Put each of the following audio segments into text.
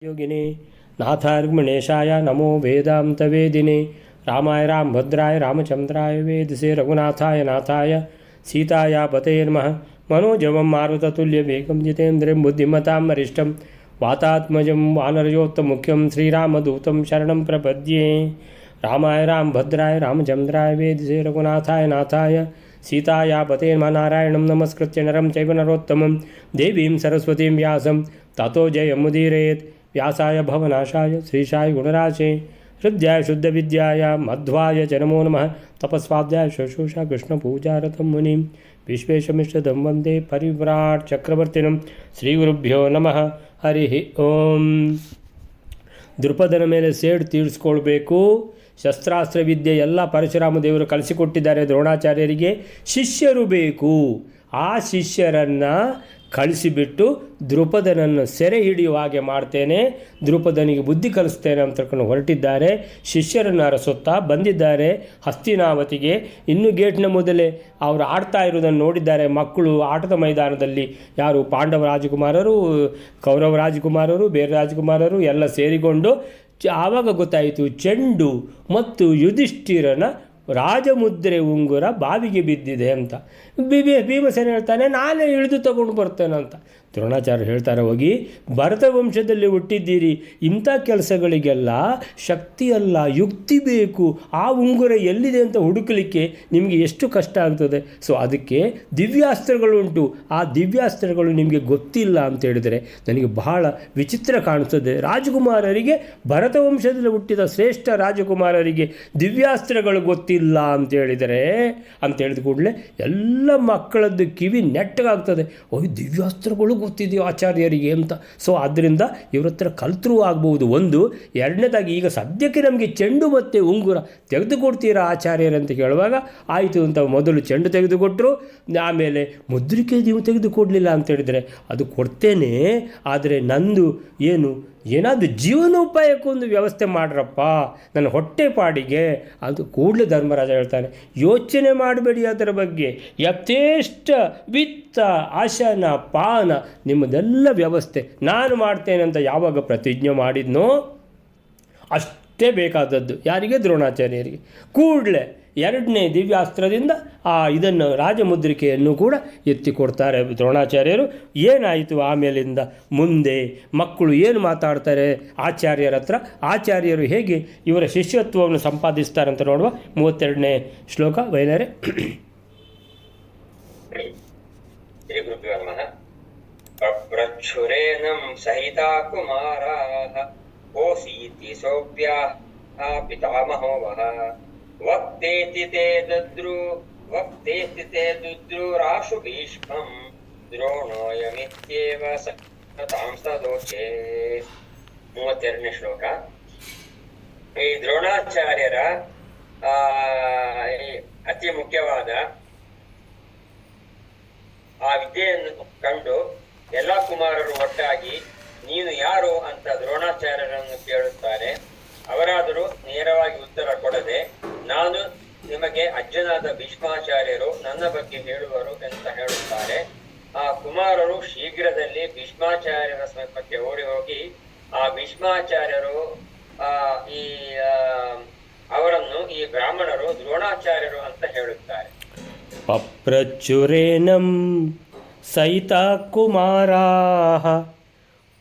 योगिने नाथार्गमणेशाय नमो वेदान्तवेदिने रामाय रामभद्राय रामचन्द्राय वेदसे रघुनाथाय नाथाय सीताया पते नमः मनोजवं मारुततुल्यवेगं जितेन्द्रियं बुद्धिमतां वरिष्ठं वातात्मजं वानरयोत्तमुख्यं श्रीरामदूतं शरणं प्रपद्ये रामाय रामभद्राय रामचन्द्राय वेदसे रघुनाथाय नाथाय सीताया पते नमः नारायणं नमस्कृत्य नरं चैव नरोत्तमं देवीं सरस्वतीं व्यासं ततो जयमुदीरयेत् व्यासाय भवनाशाय श्रीशाय गुणराशे हृद्याय शुद्धविद्याय मध्वाय च नमो नमः तपस्वाध्याय शुश्रूषा कृष्णपूजारतं मुनिं विश्वेशमिष्टदं वन्दे परिव्राट् चक्रवर्तिनं श्रीगुरुभ्यो नमः हरिः ओಂ. ದೃಪದನ ಮೇಲೆ ಸೇಡು ತೀರಿಸ್ಕೊಳ್ಬೇಕು. ಶಸ್ತ್ರಾಸ್ತ್ರ ವಿದ್ಯೆ ಎಲ್ಲ ಪರಶುರಾಮ ದೇವರು ಕಲಿಸಿಕೊಟ್ಟಿದ್ದಾರೆ ದ್ರೋಣಾಚಾರ್ಯರಿಗೆ. ಶಿಷ್ಯರು ಬೇಕು. ಆ ಶಿಷ್ಯರನ್ನು ಕಳಿಸಿಬಿಟ್ಟು ದೃಪದನನ್ನು ಸೆರೆ ಹಿಡಿಯುವ ಹಾಗೆ ಮಾಡ್ತೇನೆ, ದೃಪದನಿಗೆ ಬುದ್ಧಿ ಕಲಿಸ್ತೇನೆ ಅಂತ ತಿಳ್ಕೊಂಡು ಹೊರಟಿದ್ದಾರೆ. ಶಿಷ್ಯರನ್ನು ಅರಸುತ್ತಾ ಬಂದಿದ್ದಾರೆ ಹಸ್ತಿನಾವತಿಗೆ. ಇನ್ನೂ ಗೇಟ್ನ ಮೊದಲೇ ಅವರು ಆಡ್ತಾ ಇರೋದನ್ನು ನೋಡಿದ್ದಾರೆ ಮಕ್ಕಳು ಆಟದ ಮೈದಾನದಲ್ಲಿ. ಯಾರು ಪಾಂಡವ ರಾಜಕುಮಾರರು, ಕೌರವ ರಾಜಕುಮಾರರು, ಬೇರೆ ರಾಜಕುಮಾರರು ಎಲ್ಲ ಸೇರಿಕೊಂಡು. ಆವಾಗ ಗೊತ್ತಾಯಿತು ಚೆಂಡು ಮತ್ತು ಯುಧಿಷ್ಠಿರನ ರಾಜಮುದ್ರೆ ಉಂಗುರ ಬಾವಿಗೆ ಬಿದ್ದಿದೆ ಅಂತ. ಭೀಮಸೇನ ಹೇಳ್ತಾನೆ ನಾನೇ ಇಳಿದು ತಗೊಂಡು ಬರ್ತೇನೆ ಅಂತ. ದ್ರೋಣಾಚಾರ್ಯ ಹೇಳ್ತಾರೆ, ಹೋಗಿ ಭರತ ವಂಶದಲ್ಲಿ ಹುಟ್ಟಿದ್ದೀರಿ, ಇಂಥ ಕೆಲಸಗಳಿಗೆಲ್ಲ ಶಕ್ತಿ ಅಲ್ಲ ಯುಕ್ತಿ ಬೇಕು. ಆ ಉಂಗುರ ಎಲ್ಲಿದೆ ಅಂತ ಹುಡುಕಲಿಕ್ಕೆ ನಿಮಗೆ ಎಷ್ಟು ಕಷ್ಟ ಆಗ್ತದೆ. ಸೊ ಅದಕ್ಕೆ ದಿವ್ಯಾಸ್ತ್ರಗಳುಂಟು, ಆ ದಿವ್ಯಾಸ್ತ್ರಗಳು ನಿಮಗೆ ಗೊತ್ತಿಲ್ಲ ಅಂತ ಹೇಳಿದರೆ ನನಗೆ ಬಹಳ ವಿಚಿತ್ರ ಕಾಣಿಸ್ತದೆ. ರಾಜಕುಮಾರರಿಗೆ, ಭರತ ವಂಶದಲ್ಲಿ ಹುಟ್ಟಿದ ಶ್ರೇಷ್ಠ ರಾಜಕುಮಾರರಿಗೆ ದಿವ್ಯಾಸ್ತ್ರಗಳು ಗೊತ್ತಿಲ್ಲ ಅಂತ ಹೇಳಿದ ಕೂಡಲೇ ಎಲ್ಲ ಮಕ್ಕಳದ್ದು ಕಿವಿ ನೆಟ್ಟಗಾಗ್ತದೆ. ದಿವ್ಯಾಸ್ತ್ರಗಳು ಗೊತ್ತಿದೆಯೋ ಆಚಾರ್ಯರಿಗೆ ಅಂತ. ಸೊ ಆದ್ದರಿಂದ ಇವ್ರ ಹತ್ರ ಕಲ್ತರೂ ಆಗ್ಬೋದು ಒಂದು. ಎರಡನೇದಾಗಿ ಈಗ ಸದ್ಯಕ್ಕೆ ನಮಗೆ ಚೆಂಡು ಮತ್ತು ಉಂಗುರ ತೆಗೆದುಕೊಡ್ತೀರಾ ಆಚಾರ್ಯರಂತ ಕೇಳುವಾಗ ಆಯಿತು ಅಂತ ಮೊದಲು ಚೆಂಡು ತೆಗೆದುಕೊಟ್ಟರು. ಆಮೇಲೆ ಮುದ್ರಿಕೆ ನೀವು ತೆಗೆದುಕೊಡಲಿಲ್ಲ ಅಂತ ಹೇಳಿದರೆ ಅದು ಕೊಡ್ತೇನೆ, ಆದರೆ ನಂದು ಏನಾದರೂ ಜೀವನೋಪಾಯಕ್ಕೊಂದು ವ್ಯವಸ್ಥೆ ಮಾಡ್ರಪ್ಪ, ನನ್ನ ಹೊಟ್ಟೆ ಪಾಡಿಗೆ. ಅದು ಕೂಡಲೇ ಧರ್ಮರಾಜ ಹೇಳ್ತಾನೆ, ಯೋಚನೆ ಮಾಡಬೇಡಿ ಅದರ ಬಗ್ಗೆ. ಯಥೇಷ್ಟ ವಿತ್ತ ಆಶನ ಪಾನ ನಿಮ್ಮದೆಲ್ಲ ವ್ಯವಸ್ಥೆ ನಾನು ಮಾಡ್ತೇನೆ ಅಂತ ಯಾವಾಗ ಪ್ರತಿಜ್ಞೆ ಮಾಡಿದ್ನೋ ಅಷ್ಟೇ ಬೇಕಾದದ್ದು. ಯಾರಿಗೆ? ದ್ರೋಣಾಚಾರ್ಯರಿಗೆ. ಕೂಡಲೇ ಎರಡನೇ ದಿವ್ಯಾಸ್ತ್ರದಿಂದ ಇದನ್ನು ರಾಜಮುದ್ರಿಕೆಯನ್ನು ಕೂಡ ಎತ್ತಿಕೊಡ್ತಾರೆ ದ್ರೋಣಾಚಾರ್ಯರು. ಏನಾಯಿತು ಆಮೇಲಿಂದ ಮುಂದೆ ಮಕ್ಕಳು ಏನು ಮಾತಾಡ್ತಾರೆ ಆಚಾರ್ಯರ ಹತ್ರ, ಆಚಾರ್ಯರು ಹೇಗೆ ಇವರ ಶಿಷ್ಯತ್ವವನ್ನು ಸಂಪಾದಿಸ್ತಾರೆ ಅಂತ ನೋಡುವ. 32ನೇ ಶ್ಲೋಕ ವೈನರೆ. ಪ್ರಚ್ಛುರೇನಂ ಸಹಿತಾ ಕುಮಾರಾಃ ಓಸೀತಿ ಸೌಭ್ಯಾಃ ಪಿತಾಮಹೋವಃ ವಕ್ತೇತಿ ತೇ ದುದ್ರುರಾಶು ಭೀಷ್ಮಂ ದ್ರೋಣೋಯಮಿತ್ಯೇವ ಸತಾಂ ಸದೋಚೇ. 32ನೇ ಶ್ಲೋಕ. ಈ ದ್ರೋಣಾಚಾರ್ಯರ ಅತಿ ಮುಖ್ಯವಾದ ಆ ವಿದ್ಯೆಯನ್ನು ಕಂಡು ಎಲ್ಲ ಕುಮಾರರು ಒಟ್ಟಾಗಿ ನೀನು ಯಾರು ಅಂತ ದ್ರೋಣಾಚಾರ್ಯರನ್ನು ಕೇಳುತ್ತಾರೆ. ಅವರಾದರೂ ನೇರವಾಗಿ ಉತ್ತರ ಕೊಡದೆ ನಾನು ನಿಮಗೆ ಅಜ್ಜನಾದ ಭೀಷ್ಮಾಚಾರ್ಯರು, ನನ್ನ ಬಗ್ಗೆ ಹೇಳುವರು ಅಂತ ಹೇಳುತ್ತಾರೆ. ಆ ಕುಮಾರರು ಶೀಘ್ರದಲ್ಲಿ ಭೀಷ್ಮಾಚಾರ್ಯರ ಸಮೀಪಕ್ಕೆ ಓಡಿ ಹೋಗಿ ಆ ಭೀಷ್ಮಾಚಾರ್ಯರು ಅವರನ್ನು ಈ ಬ್ರಾಹ್ಮಣರು ದ್ರೋಣಾಚಾರ್ಯರು ಅಂತ ಹೇಳುತ್ತಾರೆ. ಪಪ್ರಚುರೇನಂ ಸಹಿತಾ ಕುಮಾರಾಃ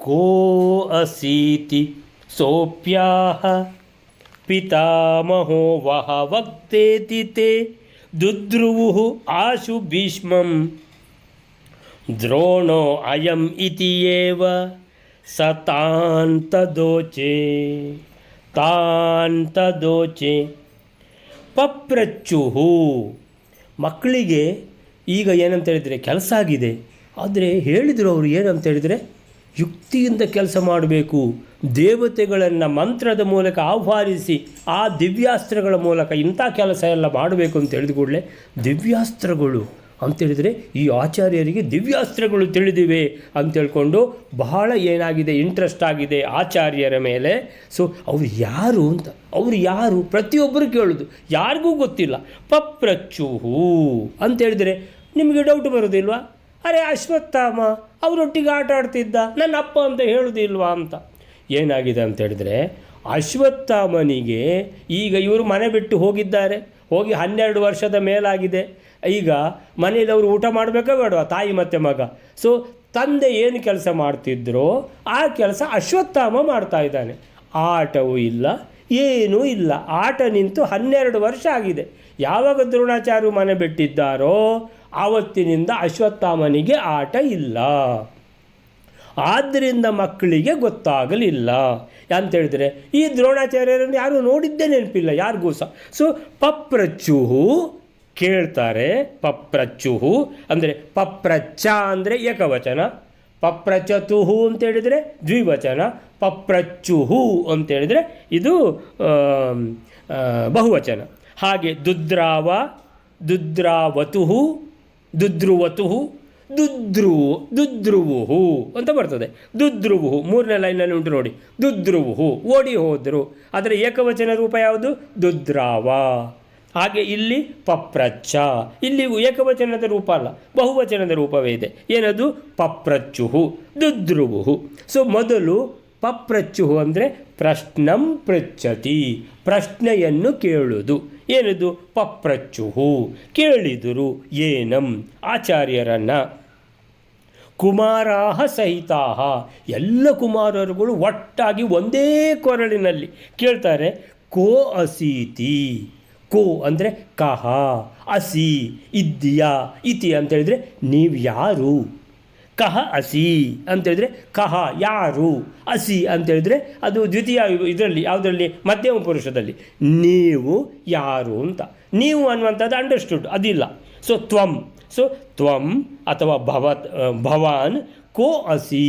ಕೋ ಅಸೀತಿ ಸೋಪ್ಯಾಃ ಪಿತಾಮಹೋ ವಃ ವಕ್ತೇತಿ ತೇ ದುದ್ರುವುಃ ಆಶು ಭೀಷ್ಮಂ ದ್ರೋಣೋ ಅಯಂ ಇತಿ ಏವ ಸತಾಂತದೋಚೆ. ಪಪ್ರಚ್ಚುಹು ಮಕ್ಕಳಿಗೆ ಈಗ ಏನಂತ ಹೇಳಿದರೆ ಕೆಲಸ ಆಗಿದೆ, ಆದರೆ ಹೇಳಿದರು ಅವರು ಏನಂತ ಹೇಳಿದರೆ ಯುಕ್ತಿಯಿಂದ ಕೆಲಸ ಮಾಡಬೇಕು. ದೇವತೆಗಳನ್ನು ಮಂತ್ರದ ಮೂಲಕ ಆಹ್ವಾನಿಸಿ ಆ ದಿವ್ಯಾಸ್ತ್ರಗಳ ಮೂಲಕ ಇಂಥ ಕೆಲಸ ಎಲ್ಲ ಮಾಡಬೇಕು ಅಂತ ಹೇಳಿದ ಕೂಡಲೇ ದಿವ್ಯಾಸ್ತ್ರಗಳು ಅಂತೇಳಿದರೆ ಈ ಆಚಾರ್ಯರಿಗೆ ದಿವ್ಯಾಸ್ತ್ರಗಳು ತಿಳಿದಿವೆ ಅಂತ ಹೇಳ್ಕೊಂಡು ಬಹಳ ಏನಾಗಿದೆ ಇಂಟ್ರೆಸ್ಟ್ ಆಗಿದೆ ಆಚಾರ್ಯರ ಮೇಲೆ. ಸೊ ಅವರು ಯಾರು ಪ್ರತಿಯೊಬ್ಬರು ಕೇಳೋದು, ಯಾರಿಗೂ ಗೊತ್ತಿಲ್ಲ. ಪಪ್ರಚ್ಚುಹು ಅಂತೇಳಿದರೆ ನಿಮಗೆ ಡೌಟ್ ಬರೋದಿಲ್ವಾ? ಅರೆ ಅಶ್ವತ್ಥಾಮ ಅವರೊಟ್ಟಿಗೆ ಆಟ ಆಡ್ತಿದ್ದ, ನನ್ನ ಅಪ್ಪ ಅಂತ ಹೇಳೋದಿಲ್ವಾ ಅಂತ. ಏನಾಗಿದೆ ಅಂತ ಹೇಳಿದ್ರೆ, ಅಶ್ವತ್ಥಾಮನಿಗೆ ಈಗ ಇವರು ಮನೆ ಬಿಟ್ಟು ಹೋಗಿದ್ದಾರೆ, ಹೋಗಿ 12 ವರ್ಷದ ಮೇಲಾಗಿದೆ. ಈಗ ಮನೇಲಿ ಅವರು ಊಟ ಮಾಡಬೇಕಾ ಬೇಡವಾ, ತಾಯಿ ಮತ್ತು ಮಗ. ಸೊ ತಂದೆ ಏನು ಕೆಲಸ ಮಾಡ್ತಿದ್ರೋ ಆ ಕೆಲಸ ಅಶ್ವತ್ಥಾಮ ಮಾಡ್ತಾ ಇದ್ದಾನೆ. ಆಟವೂ ಇಲ್ಲ, ಏನೂ ಇಲ್ಲ. ಆಟ ನಿಂತು 12 ವರ್ಷ ಆಗಿದೆ. ಯಾವಾಗ ದ್ರೋಣಾಚಾರ್ಯರು ಮನೆ ಬಿಟ್ಟಿದ್ದಾರೋ ಆವತ್ತಿನಿಂದ ಅಶ್ವತ್ಥಾಮನಿಗೆ ಆಟ ಇಲ್ಲ. ಆದ್ದರಿಂದ ಮಕ್ಕಳಿಗೆ ಗೊತ್ತಾಗಲಿಲ್ಲ ಅಂತೇಳಿದರೆ, ಈ ದ್ರೋಣಾಚಾರ್ಯರನ್ನು ಯಾರೂ ನೋಡಿದ್ದೇ ನೆನಪಿಲ್ಲ ಯಾರಿಗೂ ಸಹ. ಸೊ ಪಪ್ರಚ್ಚುಹು ಕೇಳ್ತಾರೆ. ಪಪ್ರಚ್ಚುಹು ಅಂದರೆ ಪಪ್ರಚ್ಚ ಅಂದರೆ ಏಕವಚನ, ಪಪ್ರಚತುಹು ಅಂತೇಳಿದರೆ ದ್ವಿವಚನ, ಪಪ್ರಚ್ಚುಹು ಅಂತೇಳಿದರೆ ಇದು ಬಹುವಚನ. ಹಾಗೆ ದುದ್ರಾವ, ದುದ್ರಾವತುಹು, ದುದ್ರುವತುಹು, ದುದ್ರುವುಹು ಅಂತ ಬರ್ತದೆ. ದುದ್ರುವುಹು 3ನೇ ಲೈನಲ್ಲಿ ಉಂಟು ನೋಡಿ. ದುದ್ರುವುಹು ಓಡಿ ಹೋದರು, ಅದರ ಏಕವಚನ ರೂಪ ಯಾವುದು? ದುದ್ರಾವ. ಹಾಗೆ ಇಲ್ಲಿ ಪಪ್ರಚ್ಚ, ಇಲ್ಲಿ ಏಕವಚನದ ರೂಪ ಅಲ್ಲ, ಬಹುವಚನದ ರೂಪವೇ ಇದೆ. ಏನದು? ಪಪ್ರಚ್ಚುಹು, ದುದ್ರುವುಹು. ಸೊ ಮೊದಲು ಪಪ್ರಚ್ಚುಹು ಅಂದರೆ ಪ್ರಶ್ನಂ ಪೃಚ್ಛತಿ, ಪ್ರಶ್ನೆಯನ್ನು ಕೇಳುವುದು. ಏನದು? ಪಪ್ರಚ್ಚುಹು, ಕೇಳಿದರು. ಏನಂ? ಆಚಾರ್ಯರನ್ನು. ಕುಮಾರಾಹ ಸಹಿತಾಹ, ಎಲ್ಲ ಕುಮಾರರುಗಳು ಒಟ್ಟಾಗಿ ಒಂದೇ ಕೊರಳಿನಲ್ಲಿ ಕೇಳ್ತಾರೆ. ಕೋ ಅಸೀತಿ, ಕೋ ಅಂದರೆ ಕಹ, ಅಸಿ ಇದೆಯಾ, ಇತಿ ಅಂತೇಳಿದರೆ ನೀವು ಯಾರು. ಕಹ ಅಸಿ ಅಂತೇಳಿದರೆ ಕಹ ಯಾರು, ಅಸಿ ಅಂತೇಳಿದರೆ ಅದು ದ್ವಿತೀಯ ಇದರಲ್ಲಿ ಯಾವುದರಲ್ಲಿ? ಮಧ್ಯಮ ಪುರುಷದಲ್ಲಿ ನೀವು ಯಾರು ಅಂತ. ನೀವು ಅನ್ನುವಂಥದ್ದು ಅಂಡರ್ಸ್ಟುಡ್, ಅದಿಲ್ಲ. ಸೊ ತ್ವಂ, ಸೊ ತ್ವಂ ಅಥವಾ ಭವಾನ್ ಕೋ ಅಸಿ.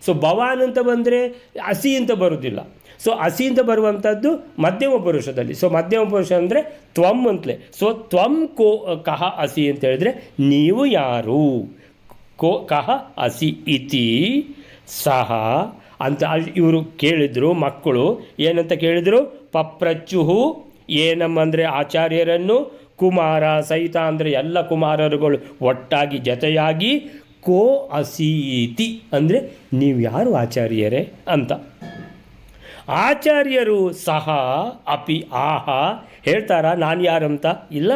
ಸೊ ಭವಾನ್ ಅಂತ ಬಂದರೆ ಅಸಿ ಅಂತ ಬರುವುದಿಲ್ಲ. ಸೊ ಅಸಿ ಅಂತ ಬರುವಂಥದ್ದು ಮಧ್ಯಮ ಪುರುಷದಲ್ಲಿ. ಸೊ ಮಧ್ಯಮ ಪುರುಷ ಅಂದರೆ ತ್ವಂ ಅಂತಲೇ. ಸೊ ತ್ವಂ ಕೋ ಕಹ ಅಸಿ ಅಂತ ಹೇಳಿದ್ರೆ ನೀವು ಯಾರು. ಕೋ ಕಹ ಅಸಿ ಇತಿ ಸಹ ಅಂತ ಇವರು ಕೇಳಿದರು. ಮಕ್ಕಳು ಏನಂತ ಕೇಳಿದರು? ಪಪ್ರಚ್ಚುಹು, ಏನಮ್ಮ ಅಂದರೆ ಆಚಾರ್ಯರನ್ನು, ಕುಮಾರ ಸಹಿತ ಅಂದರೆ ಎಲ್ಲ ಕುಮಾರರುಗಳು ಒಟ್ಟಾಗಿ ಜತೆಯಾಗಿ, ಕೋ ಅಸೀತಿ ಅಂದರೆ ನೀವು ಯಾರು ಆಚಾರ್ಯರೇ ಅಂತ. ಆಚಾರ್ಯರು ಸಹ ಅಪಿ ಆಹ ಹೇಳ್ತಾರ ನಾನು ಯಾರಂತ? ಇಲ್ಲ.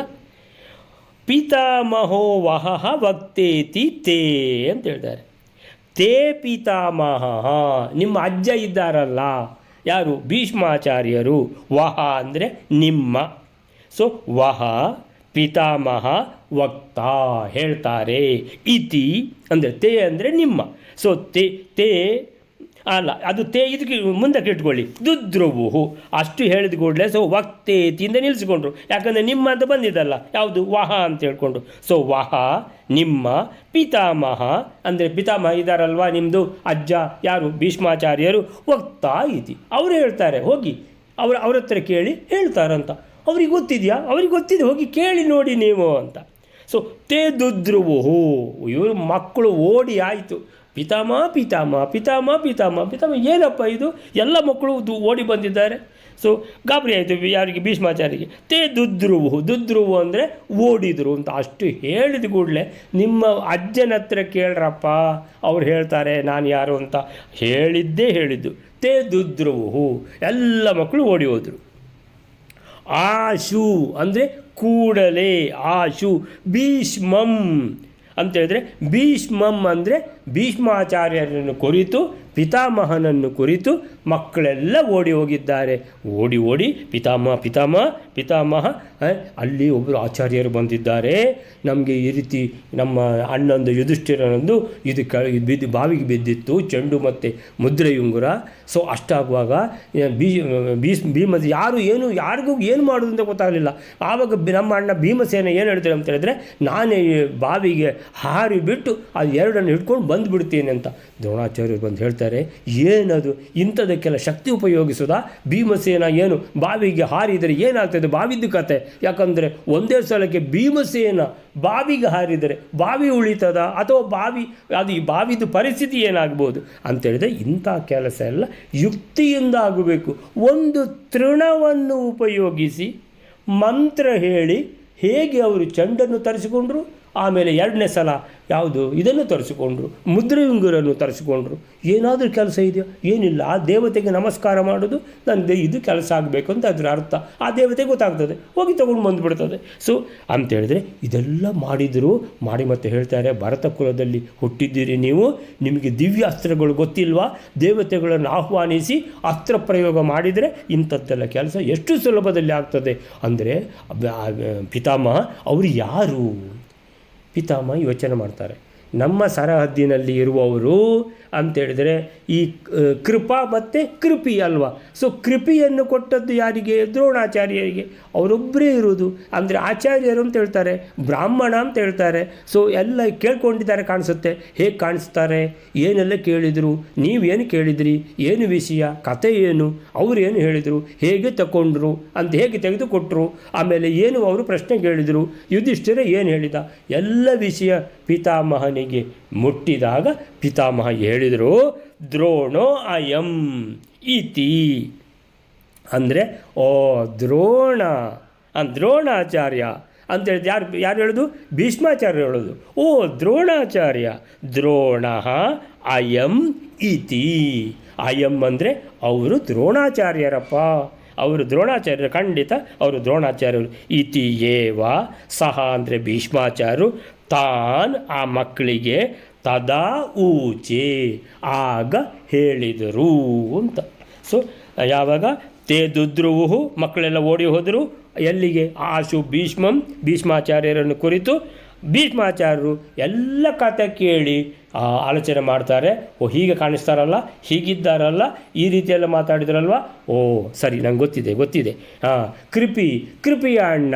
ಪಿತಾಮಹೋ ವಹ ವಕ್ತೇತಿ ತೇ ಅಂತ ಹೇಳ್ತಾರೆ. ತೇ ಪಿತಾಮಹ, ನಿಮ್ಮ ಅಜ್ಜ ಇದ್ದಾರಲ್ಲ, ಯಾರು? ಭೀಷ್ಮಾಚಾರ್ಯರು. ವಹ ಅಂದರೆ ನಿಮ್ಮ. ಸೊ ವಹ ಪಿತಾಮಹ ವಕ್ತ ಹೇಳ್ತಾರೆ. ಇತಿ ಅಂದರೆ ತೇ ಅಂದರೆ ನಿಮ್ಮ. ಸೊ ತೇ ಅಲ್ಲ, ಅದು ತೇ ಇದಕ್ಕೆ ಮುಂದಕ್ಕೆ ಇಟ್ಕೊಳ್ಳಿ. ದುದ್ರುವುಹು ಅಷ್ಟು ಹೇಳಿದ ಕೂಡಲೇ ಸೊ ವಕ್ತೇತಿಯಿಂದ ನಿಲ್ಲಿಸಿಕೊಂಡ್ರು. ಯಾಕಂದರೆ ನಿಮ್ಮ ಅಂತ ಬಂದಿದ್ದಲ್ಲ, ಯಾವುದು? ವಹ ಅಂತ ಹೇಳ್ಕೊಂಡು. ಸೊ ವಹ ನಿಮ್ಮ, ಪಿತಾಮಹ ಅಂದರೆ ಪಿತಾಮಹ ಇದ್ದಾರಲ್ವಾ ನಿಮ್ಮದು ಅಜ್ಜ, ಯಾರು? ಭೀಷ್ಮಾಚಾರ್ಯರು. ವಕ್ತ ಇತಿ ಅವರು ಹೇಳ್ತಾರೆ, ಹೋಗಿ ಅವ್ರ ಹತ್ರ ಕೇಳಿ ಹೇಳ್ತಾರಂತ. ಅವ್ರಿಗೆ ಗೊತ್ತಿದೆಯಾ? ಅವ್ರಿಗೆ ಗೊತ್ತಿದೆ, ಹೋಗಿ ಕೇಳಿ ನೋಡಿ ನೀವು ಅಂತ. ಸೊ ತೇ ದುದ್ರುವುಹು, ಇವರು ಮಕ್ಕಳು ಓಡಿ ಆಯಿತು. ಪಿತಾಮಹ ಪಿತಾಮಹ ಪಿತಾಮಹ ಪಿತಾಮಹ ಪಿತಾಮಹ, ಏನಪ್ಪ ಇದು? ಎಲ್ಲ ಮಕ್ಕಳು ಓಡಿ ಬಂದಿದ್ದಾರೆ. ಸೊ ಗಾಬರಿ ಆಯಿತು ಯಾರಿಗೆ? ಭೀಷ್ಮಾಚಾರ್ಯರಿಗೆ. ತೇ ದುದ್ರುವು, ದುದ್ರುವು ಅಂದರೆ ಓಡಿದರು ಅಂತ. ಅಷ್ಟು ಹೇಳಿದ ಕೂಡಲೇ ನಿಮ್ಮ ಅಜ್ಜನ ಹತ್ರ ಕೇಳ್ರಪ್ಪ, ಅವ್ರು ಹೇಳ್ತಾರೆ ನಾನು ಯಾರು ಅಂತ. ಹೇಳಿದ್ದು. ತೇ ದುದ್ರುವು, ಎಲ್ಲ ಮಕ್ಕಳು ಓಡಿ ಹೋದರು. ಆಶು ಅಂದರೆ ಕೂಡಲೇ, ಆಶು. ಭೀಷ್ಮಂ ಅಂತೇಳಿದ್ರೆ, ಭೀಷ್ಮಂ ಅಂದರೆ ಭೀಷ್ಮಾಚಾರ್ಯರನ್ನು ಕುರಿತು, ಪಿತಾಮಹನನ್ನು ಕುರಿತು ಮಕ್ಕಳೆಲ್ಲ ಓಡಿ ಹೋಗಿದ್ದಾರೆ. ಓಡಿ ಪಿತಾಮಹ ಅಲ್ಲಿ ಒಬ್ಬರು ಆಚಾರ್ಯರು ಬಂದಿದ್ದಾರೆ, ನಮಗೆ ಈ ರೀತಿ ನಮ್ಮ ಅಣ್ಣಂದು ಯುಧಿಷ್ಠಿರನಂದು ಇದು ಬಾವಿಗೆ ಬಿದ್ದಿತ್ತು, ಚೆಂಡು ಮತ್ತು ಮುದ್ರೆಯುಂಗುರ. ಸೊ ಅಷ್ಟಾಗುವಾಗ ಭೀಮ ಯಾರಿಗೂ ಏನು ಮಾಡೋದು ಅಂತ ಗೊತ್ತಾಗಲಿಲ್ಲ. ಆವಾಗ ನಮ್ಮ ಅಣ್ಣ ಭೀಮಸೇನ ಏನು ಹೇಳ್ತಾರೆ ಅಂತ ಹೇಳಿದ್ರೆ, ನಾನೇ ಬಾವಿಗೆ ಹಾರಿ ಬಿಟ್ಟು ಅದು ಎರಡನ್ನು ಹಿಡ್ಕೊಂಡು ಬಂದುಬಿಡ್ತೀನಿ ಅಂತ. ದ್ರೋಣಾಚಾರ್ಯರು ಬಂದು ಹೇಳ್ತಾರೆ, ಏನದು ಇಂಥದಕ್ಕೆಲ್ಲ ಶಕ್ತಿ ಉಪಯೋಗಿಸೋದಾ? ಭೀಮಸೇನ ಏನು ಬಾವಿಗೆ ಹಾರಿದರೆ ಏನಾಗ್ತದೆ? ಬಾವಿದ್ದು ಕತೆ. ಯಾಕಂದರೆ ಒಂದೇ ಸಲಕ್ಕೆ ಭೀಮಸೇನ ಬಾವಿಗೆ ಹಾರಿದರೆ ಬಾವಿ ಉಳಿತದ ಅಥವಾ ಈ ಬಾವಿದು ಪರಿಸ್ಥಿತಿ ಏನಾಗ್ಬೋದು ಅಂತೇಳಿದರೆ, ಇಂಥ ಕೆಲಸ ಎಲ್ಲ ಯುಕ್ತಿಯಿಂದ ಆಗಬೇಕು. ಒಂದು ತೃಣವನ್ನು ಉಪಯೋಗಿಸಿ ಮಂತ್ರ ಹೇಳಿ ಹೇಗೆ ಅವರು ಚೆಂಡನ್ನು ತರಿಸಿಕೊಂಡ್ರು, ಆಮೇಲೆ ಎರಡನೇ ಸಲ ಯಾವುದು ಇದನ್ನು ತರಿಸಿಕೊಂಡ್ರು, ಮುದ್ರೆ ಉಂಗುರನ್ನು ತರಿಸಿಕೊಂಡ್ರು. ಏನಾದರೂ ಕೆಲಸ ಇದೆಯಾ? ಏನಿಲ್ಲ. ಆ ದೇವತೆಗೆ ನಮಸ್ಕಾರ ಮಾಡೋದು ನನ್ನ ಇದು ಕೆಲಸ ಆಗಬೇಕು ಅಂತ ಅದರ ಅರ್ಥ. ಆ ದೇವತೆಗೆ ಗೊತ್ತಾಗ್ತದೆ, ಹೋಗಿ ತೊಗೊಂಡು ಬಂದುಬಿಡ್ತದೆ. ಸೊ ಅಂತೇಳಿದ್ರೆ ಇದೆಲ್ಲ ಮಾಡಿದರು. ಮಾಡಿ ಮತ್ತೆ ಹೇಳ್ತಾರೆ, ಭರತ ಕುಲದಲ್ಲಿ ಹುಟ್ಟಿದ್ದೀರಿ ನೀವು, ನಿಮಗೆ ದಿವ್ಯ ಅಸ್ತ್ರಗಳು ಗೊತ್ತಿಲ್ವಾ? ದೇವತೆಗಳನ್ನು ಆಹ್ವಾನಿಸಿ ಅಸ್ತ್ರ ಪ್ರಯೋಗ ಮಾಡಿದರೆ ಇಂಥದ್ದೆಲ್ಲ ಕೆಲಸ ಎಷ್ಟು ಸುಲಭದಲ್ಲಿ ಆಗ್ತದೆ. ಅಂದರೆ ಪಿತಾಮಹ ಅವರು ಯಾರು? ಪಿತಾಮಹ ಯೋಚನೆ ಮಾಡ್ತಾರೆ. ನಮ್ಮ ಸರಹದ್ದಿನಲ್ಲಿ ಇರುವವರು ಅಂತೇಳಿದರೆ ಈ ಕೃಪಾ ಮತ್ತು ಕೃಪಿ ಅಲ್ವಾ. ಸೊ ಕೃಪಿಯನ್ನು ಕೊಟ್ಟದ್ದು ಯಾರಿಗೆ? ದ್ರೋಣಾಚಾರ್ಯರಿಗೆ. ಅವರೊಬ್ಬರೇ ಇರುವುದು. ಅಂದರೆ ಆಚಾರ್ಯರು ಅಂತ ಹೇಳ್ತಾರೆ, ಬ್ರಾಹ್ಮಣ ಅಂತ ಹೇಳ್ತಾರೆ. ಸೊ ಎಲ್ಲ ಕೇಳ್ಕೊಂಡಿದ್ದಾರೆ ಕಾಣಿಸುತ್ತೆ. ಹೇಗೆ ಕಾಣಿಸ್ತಾರೆ? ಏನೆಲ್ಲ ಕೇಳಿದರು, ನೀವೇನು ಕೇಳಿದ್ರಿ, ಏನು ವಿಷಯ, ಕತೆ ಏನು, ಅವರು ಏನು ಹೇಳಿದರು, ಹೇಗೆ ತಗೊಂಡ್ರು ಅಂತ ಹೇಗೆ ತೆಗೆದುಕೊಟ್ರು, ಆಮೇಲೆ ಏನು ಅವರು ಪ್ರಶ್ನೆ ಕೇಳಿದರು, ಯುಧಿಷ್ಠಿರ ಏನು ಹೇಳಿದ, ಎಲ್ಲ ವಿಷಯ ಪಿತಾಮಹನಿಗೆ ಮುಟ್ಟಿದಾಗ ಪಿತಾಮಹ ಹೇಳಿದರು, ದ್ರೋಣೋ ಅಯಂ ಇತಿ. ಅಂದರೆ ಓ ದ್ರೋಣ, ದ್ರೋಣಾಚಾರ್ಯ ಅಂತೇಳಿದ್ದು ಯಾರು ಹೇಳೋದು? ಭೀಷ್ಮಾಚಾರ್ಯ ಹೇಳೋದು. ಓ ದ್ರೋಣಾಚಾರ್ಯ, ದ್ರೋಣ ಅಯಂ ಇತಿ. ಅಯಂ ಅಂದರೆ ಅವರು ದ್ರೋಣಾಚಾರ್ಯರಪ್ಪ, ಅವರು ದ್ರೋಣಾಚಾರ್ಯರು, ಖಂಡಿತ ಅವರು ದ್ರೋಣಾಚಾರ್ಯರು. ಇತಿ ಏವ ಸಹ ಅಂದರೆ ಭೀಷ್ಮಾಚಾರ್ಯರು ತಾನ್ ಆ ಮಕ್ಕಳಿಗೆ ತದಾ ಊಚೆ ಆಗ ಹೇಳಿದರು ಅಂತ. ಸೊ ಯಾವಾಗ ತೇ ದುದ್ರುವು ಮಕ್ಕಳೆಲ್ಲ ಓಡಿ ಹೋದರು ಎಲ್ಲಿಗೆ? ಆಶು ಭೀಷ್ಮಂ, ಭೀಷ್ಮಾಚಾರ್ಯರನ್ನು ಕುರಿತು ಭೀಷ್ಮಾಚಾರ್ಯರು ಎಲ್ಲ ಕಥೆ ಕೇಳಿ ಆಲೋಚನೆ ಮಾಡ್ತಾರೆ. ಓ ಹೀಗೆ ಕಾಣಿಸ್ತಾರಲ್ಲ, ಹೀಗಿದ್ದಾರಲ್ಲ, ಈ ರೀತಿಯೆಲ್ಲ ಮಾತಾಡಿದ್ರಲ್ವ, ಓ ಸರಿ ನಂಗೆ ಗೊತ್ತಿದೆ. ಕೃಪಿಯ ಅಣ್ಣ.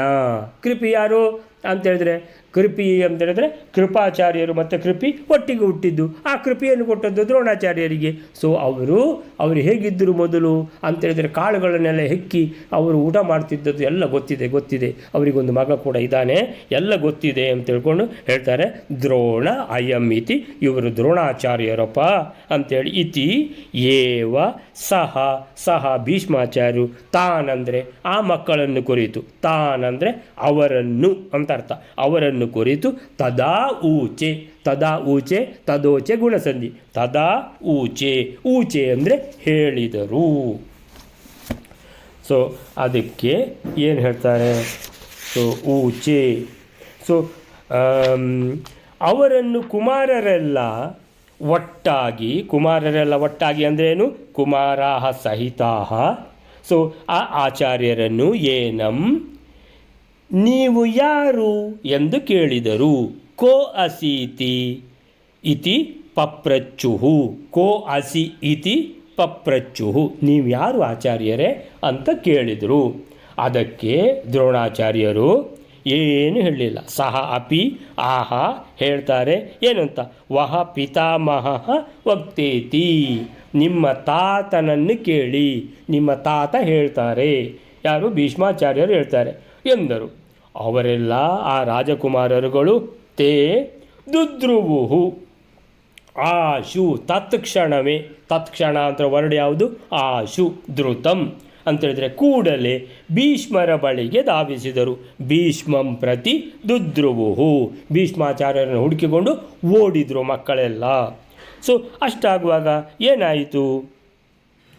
ಕೃಪಿ ಯಾರು ಅಂತೇಳಿದ್ರೆ, ಕೃಪಿ ಅಂತೇಳಿದ್ರೆ ಕೃಪಾಚಾರ್ಯರು ಮತ್ತು ಕೃಪಿ ಒಟ್ಟಿಗೆ ಹುಟ್ಟಿದ್ದು. ಆ ಕೃಪಿಯನ್ನು ಕೊಟ್ಟದ್ದು ದ್ರೋಣಾಚಾರ್ಯರಿಗೆ. ಸೊ ಅವರು ಹೇಗಿದ್ದರು ಮೊದಲು ಅಂತೇಳಿದರೆ, ಕಾಳುಗಳನ್ನೆಲ್ಲ ಹೆಕ್ಕಿ ಅವರು ಊಟ ಮಾಡ್ತಿದ್ದದ್ದು ಎಲ್ಲ ಗೊತ್ತಿದೆ. ಅವರಿಗೊಂದು ಮಗ ಕೂಡ ಇದ್ದಾನೆ, ಎಲ್ಲ ಗೊತ್ತಿದೆ ಅಂತ ತಿಳ್ಕೊಂಡು ಹೇಳ್ತಾರೆ. ದ್ರೋಣ ಅಯಂ ಇತಿ, ಇವರು ದ್ರೋಣಾಚಾರ್ಯರಪ್ಪ ಅಂತೇಳಿ. ಇತಿ ಏವ ಸಹ ಭೀಷ್ಮಾಚಾರ್ಯರು ತಾನಂದರೆ ಆ ಮಕ್ಕಳನ್ನು ಕುರಿತು, ತಾನಂದರೆ ಅವರನ್ನು ಅಂತ ಅರ್ಥ, ಅವರನ್ನು ಕುರಿತು ತದಾ ಊಚೆ ತದೋಚೆ ಗುಣಸಂಧಿ, ತದಾ ಊಚೆ ಅಂದರೆ ಹೇಳಿದರು. ಸೊ ಅದಕ್ಕೆ ಏನು ಹೇಳ್ತಾರೆ? ಸೊ ಊಚೆ. ಸೊ ಅವರನ್ನು ಕುಮಾರರೆಲ್ಲ ಒಟ್ಟಾಗಿ ಅಂದ್ರೇನು? ಕುಮಾರಾಹ ಸಹಿತಾಹ. ಸೊ ಆ ಆಚಾರ್ಯರನ್ನು ಏನಂ ನೀವು ಯಾರು ಎಂದು ಕೇಳಿದರು. ಕೋ ಅಸೀತಿ ಇತಿ ಪಪ್ರಚ್ಚುಹು. ಕೋ ಅಸಿ ಇತಿ ಪಪ್ರಚ್ಚುಹು, ನೀವು ಯಾರು ಆಚಾರ್ಯರೇ ಅಂತ ಕೇಳಿದರು. ಅದಕ್ಕೆ ದ್ರೋಣಾಚಾರ್ಯರು ಏನು ಹೇಳಲಿಲ್ಲ. ಸಹ ಅಪಿ ಆಹ ಹೇಳ್ತಾರೆ ಏನಂತ, ವಹ ಪಿತಾಮಹ ವಕ್ತೇತಿ, ನಿಮ್ಮ ತಾತನನ್ನು ಕೇಳಿ, ನಿಮ್ಮ ತಾತ ಹೇಳ್ತಾರೆ. ಯಾರು? ಭೀಷ್ಮಾಚಾರ್ಯರು ಹೇಳ್ತಾರೆ ಎಂದರು. ಅವರೆಲ್ಲ ಆ ರಾಜಕುಮಾರರುಗಳು ತೇ ದುದ್ರುವುಹು ಆಶು ತತ್ಕ್ಷಣವೇ, ತತ್ಕ್ಷಣ ಅಂತ ವರ್ಡ್ ಯಾವುದು? ಆಶು ಧೃತಂ ಅಂತೇಳಿದರೆ ಕೂಡಲೇ ಭೀಷ್ಮರ ಬಳಿಗೆ ಧಾವಿಸಿದರು. ಭೀಷ್ಮಂ ಪ್ರತಿ ದುದ್ರುವುಹು, ಭೀಷ್ಮಾಚಾರ್ಯರನ್ನು ಹುಡುಕಿಕೊಂಡು ಓಡಿದರು ಮಕ್ಕಳೆಲ್ಲ. ಸೊ ಅಷ್ಟಾಗುವಾಗ ಏನಾಯಿತು?